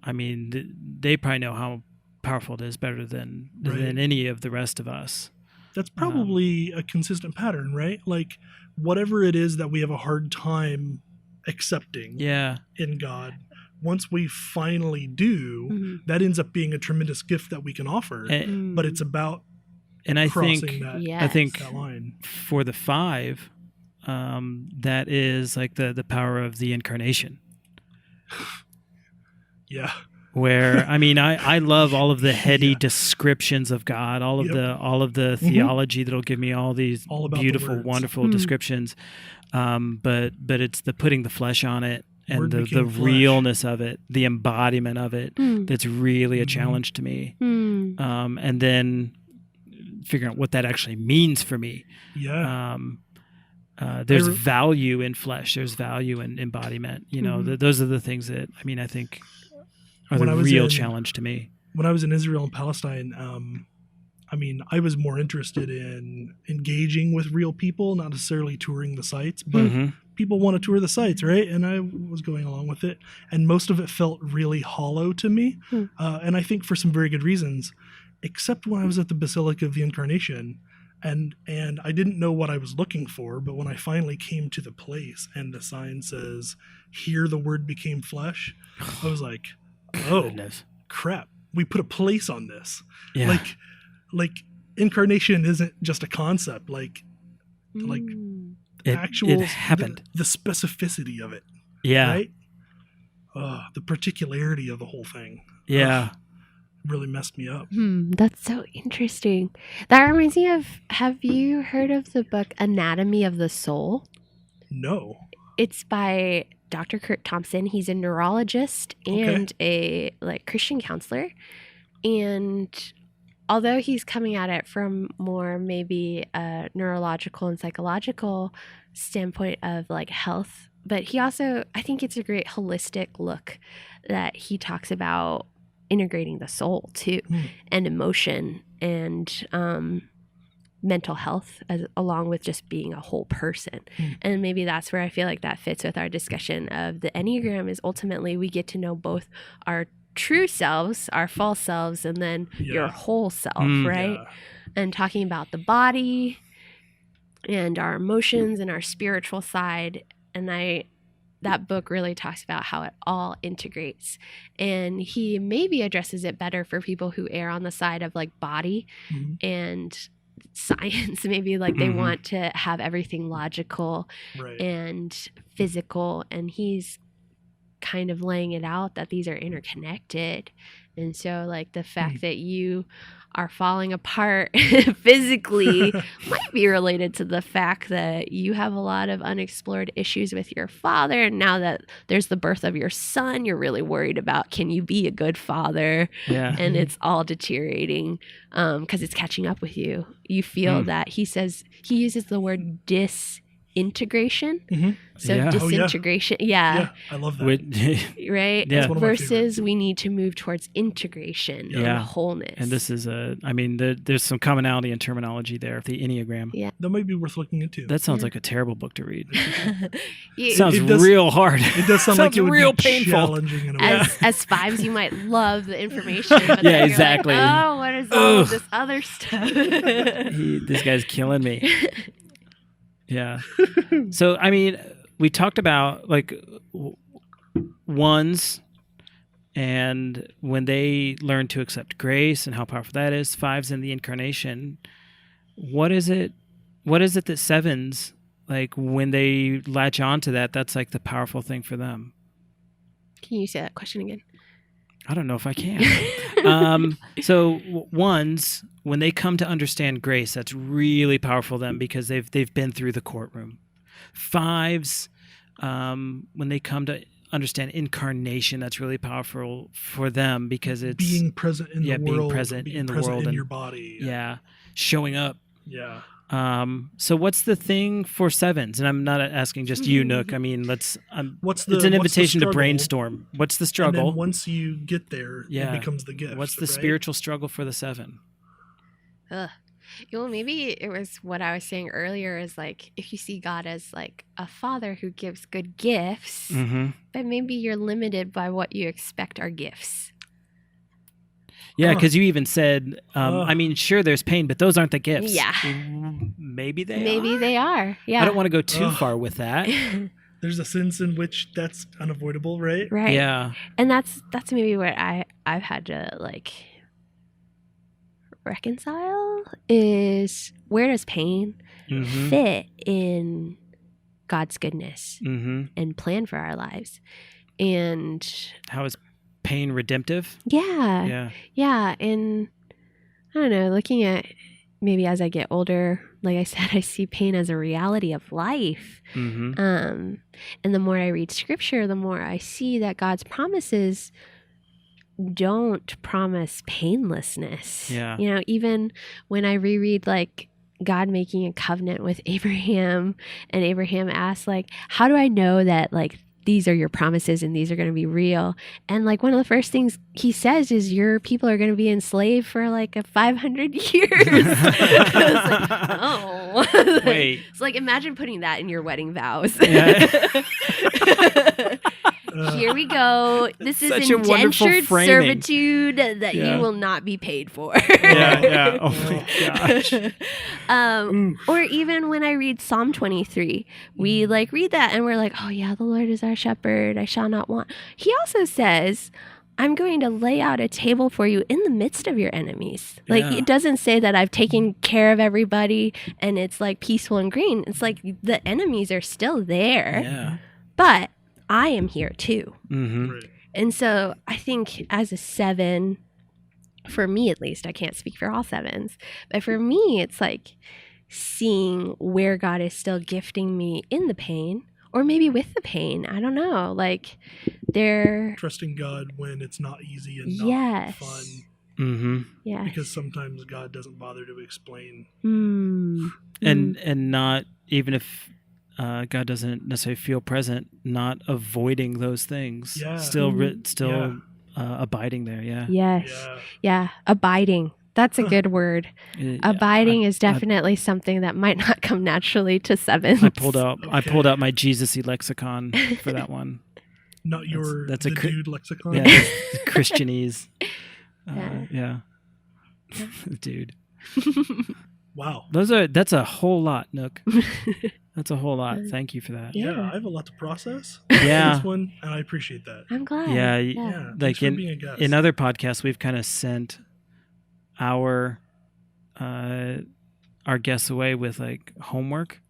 I mean, they probably know how powerful it is better than any of the rest of us. That's probably a consistent pattern, right? Like whatever it is that we have a hard time accepting in God, once we finally do, that ends up being a tremendous gift that we can offer. But it's about crossing that line. For the 5, that is like the power of the incarnation. Yeah. Where I mean, I love all of the heady descriptions of God, all of the theology that'll give me all these beautiful, wonderful descriptions. But it's the putting the flesh on it and the realness of it, the embodiment of it, that's really a challenge to me. And then figuring out what that actually means for me. Yeah. there's value in flesh. There's value in embodiment. You know, those are the things that, I mean, I think are the real challenge to me. When I was in Israel and Palestine, I mean, I was more interested in engaging with real people, not necessarily touring the sites, but people want to tour the sites, right? And I was going along with it. And most of it felt really hollow to me. And I think for some very good reasons, except when I was at the Basilica of the Incarnation. And I didn't know what I was looking for, but when I finally came to the place and the sign says, "Here the Word became flesh," I was like, "Oh, crap! We put a place on this." Yeah. Like incarnation isn't just a concept. Like it happened. The specificity of it. Yeah. Right. The particularity of the whole thing. Yeah. Really messed me up. That's so interesting. That reminds me of, have you heard of the book Anatomy of the Soul? No. It's by Dr. Kurt Thompson. He's a neurologist and a Christian counselor. And although he's coming at it from more maybe a neurological and psychological standpoint of like health, but he also, I think it's a great holistic look that he talks about integrating the soul too, and emotion and mental health along with just being a whole person. And maybe that's where I feel like that fits with our discussion of the Enneagram, is ultimately we get to know both our true selves, our false selves, and then your whole self, right? Yeah. And talking about the body and our emotions and our spiritual side. And that book really talks about how it all integrates. And he maybe addresses it better for people who err on the side of like body and science. Maybe like they want to have everything logical and physical. And he's kind of laying it out that these are interconnected. And so like the fact that you are falling apart physically might be related to the fact that you have a lot of unexplored issues with your father. And now that there's the birth of your son, you're really worried about, can you be a good father? Yeah. And it's all deteriorating because it's catching up with you. You feel that he uses the word disintegration. So disintegration. Yeah. I love that. Right? Yeah. Versus we need to move towards integration and wholeness. And this is there's some commonality in terminology there. The Enneagram. Yeah. That might be worth looking into. That sounds like a terrible book to read. It sounds real hard. It does sound like it would real be painful. Challenging in a way. As fives, you might love the information. But Yeah, then exactly. You're like, oh, what is all of this other stuff? This guy's killing me. Yeah. So, I mean, we talked about like ones and when they learn to accept grace and how powerful that is. Fives in the incarnation. What is it that sevens, like when they latch on to that, that's like the powerful thing for them? Can you say that question again? I don't know if I can. So ones, when they come to understand grace, that's really powerful for them because they've been through the courtroom. Fives, when they come to understand incarnation, that's really powerful for them because it's being present in the world. Being present in the world in your body. Yeah, showing up. Yeah. So what's the thing for sevens? And I'm not asking just you, Nook. I mean, it's an invitation to brainstorm. What's the struggle? And then once you get there, it becomes the gift. What's the spiritual struggle for the seven? Maybe it was what I was saying earlier is like, if you see God as like a father who gives good gifts, but maybe you're limited by what you expect are gifts. Yeah, because you even said, I mean, sure, there's pain, but those aren't the gifts. Yeah. Maybe they are. Yeah. I don't want to go too far with that. There's a sense in which that's unavoidable, right? Right. Yeah. And that's maybe what I've had to like reconcile is, where does pain fit in God's goodness and plan for our lives? And how is pain redemptive? Yeah. And I don't know, looking at maybe as I get older, like I said, I see pain as a reality of life. And the more I read scripture, the more I see that God's promises don't promise painlessness. Yeah. You know, even when I reread like God making a covenant with Abraham, and Abraham asked, like, how do I know that, like, these are your promises and these are going to be real? And like one of the first things he says is your people are going to be enslaved for like 500 years. I was like, oh. Wait. It's like, imagine putting that in your wedding vows. Yeah. Here we go. This is Such a wonderful indentured framing. servitude that Yeah. you will not be paid for. Yeah. Oh my gosh. Or even when I read Psalm 23, we like read that and we're like, oh yeah, the Lord is our shepherd, I shall not want. He also says, I'm going to lay out a table for you in the midst of your enemies. Like, Yeah. it doesn't say that I've taken care of everybody and it's like peaceful and green. It's like the enemies are still there, Yeah. but I am here too. Mm-hmm. Right. And so I think as a 7, for me at least, I can't speak for all 7s, but for me, it's like seeing where God is still gifting me in the pain, or maybe with the pain. I don't know. Like, they're, Trusting God when it's not easy and not yes. fun. Mm-hmm. yeah. Because sometimes God doesn't bother to explain. And not, even if God doesn't necessarily feel present, not avoiding those things. Yeah. Still Yeah. Abiding there. Yeah. Yes. Yeah. Yeah. Abiding. That's a good word. Abiding is I definitely something that might not come naturally to 7s. I pulled out Okay. my Jesus-y lexicon for that one. Not your that's the a dude lexicon. Yeah, it's Christianese. Yeah. Yeah. Dude. Wow. That's a whole lot, Nook. That's a whole lot. Thank you for that. Yeah. Yeah. I have a lot to process. Yeah. This one, and I appreciate that. I'm glad. Yeah, Yeah. Like Thanks for being a guest. in other podcasts, we've kind of sent our guests away with like homework.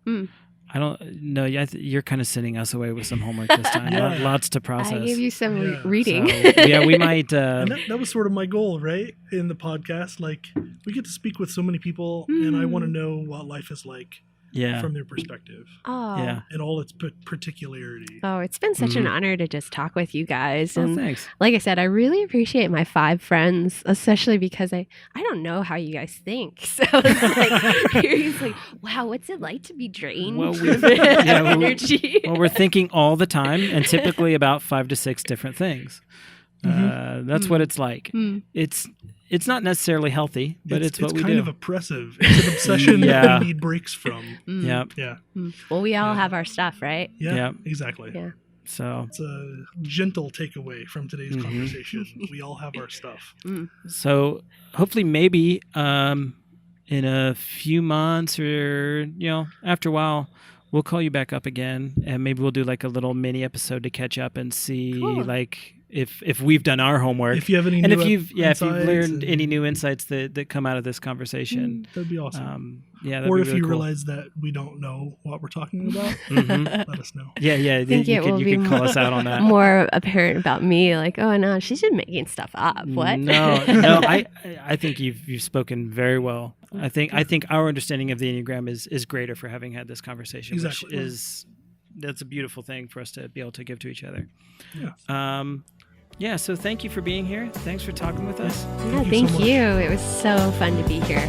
I don't know. You're kind of sending us away with some homework this time. Yeah. Lots to process. I gave you some Yeah. reading. So, yeah, we might. And that was sort of my goal, right? In the podcast, like, we get to speak with so many people, and I want to know what life is like Yeah. from their perspective Oh. Yeah. and all its particularity. Oh, it's been such an honor to just talk with you guys. Oh, And thanks. like I said, I really appreciate my 5 friends, especially because I don't know how you guys think. So it's like, he's like, wow, what's it like to be drained Well, of yeah, energy? Well, we're thinking all the time, and typically about 5 to 6 different things. That's what it's like. It's not necessarily healthy, but it's what we kind do. of oppressive. It's an obsession Yeah. that we need breaks from. Yeah. Yeah. Well, we all have our stuff, right? Yeah. Yeah. Exactly. Yeah. So It's a gentle takeaway from today's conversation. We all have our stuff. So hopefully, maybe in a few months, or after a while, we'll call you back up again, and maybe we'll do like a little mini episode to catch up and see like if we've done our homework. If you have any and new if you've insights learned and- any new insights that come out of this conversation, that'd be awesome. that'd Or be if really you cool. realize that we don't know what we're talking about, Mhm. let us know. Yeah, I think you it will be could call us out on that. more apparent about me. Like, oh no, she's just making stuff up. What? No, I think you've spoken very well. I think our understanding of the Enneagram is greater for having had this conversation, Exactly. which that's a beautiful thing for us to be able to give to each other. Yeah. So thank you for being here. Thanks for talking with us. Yeah, you so thank much. you. It was so fun to be here.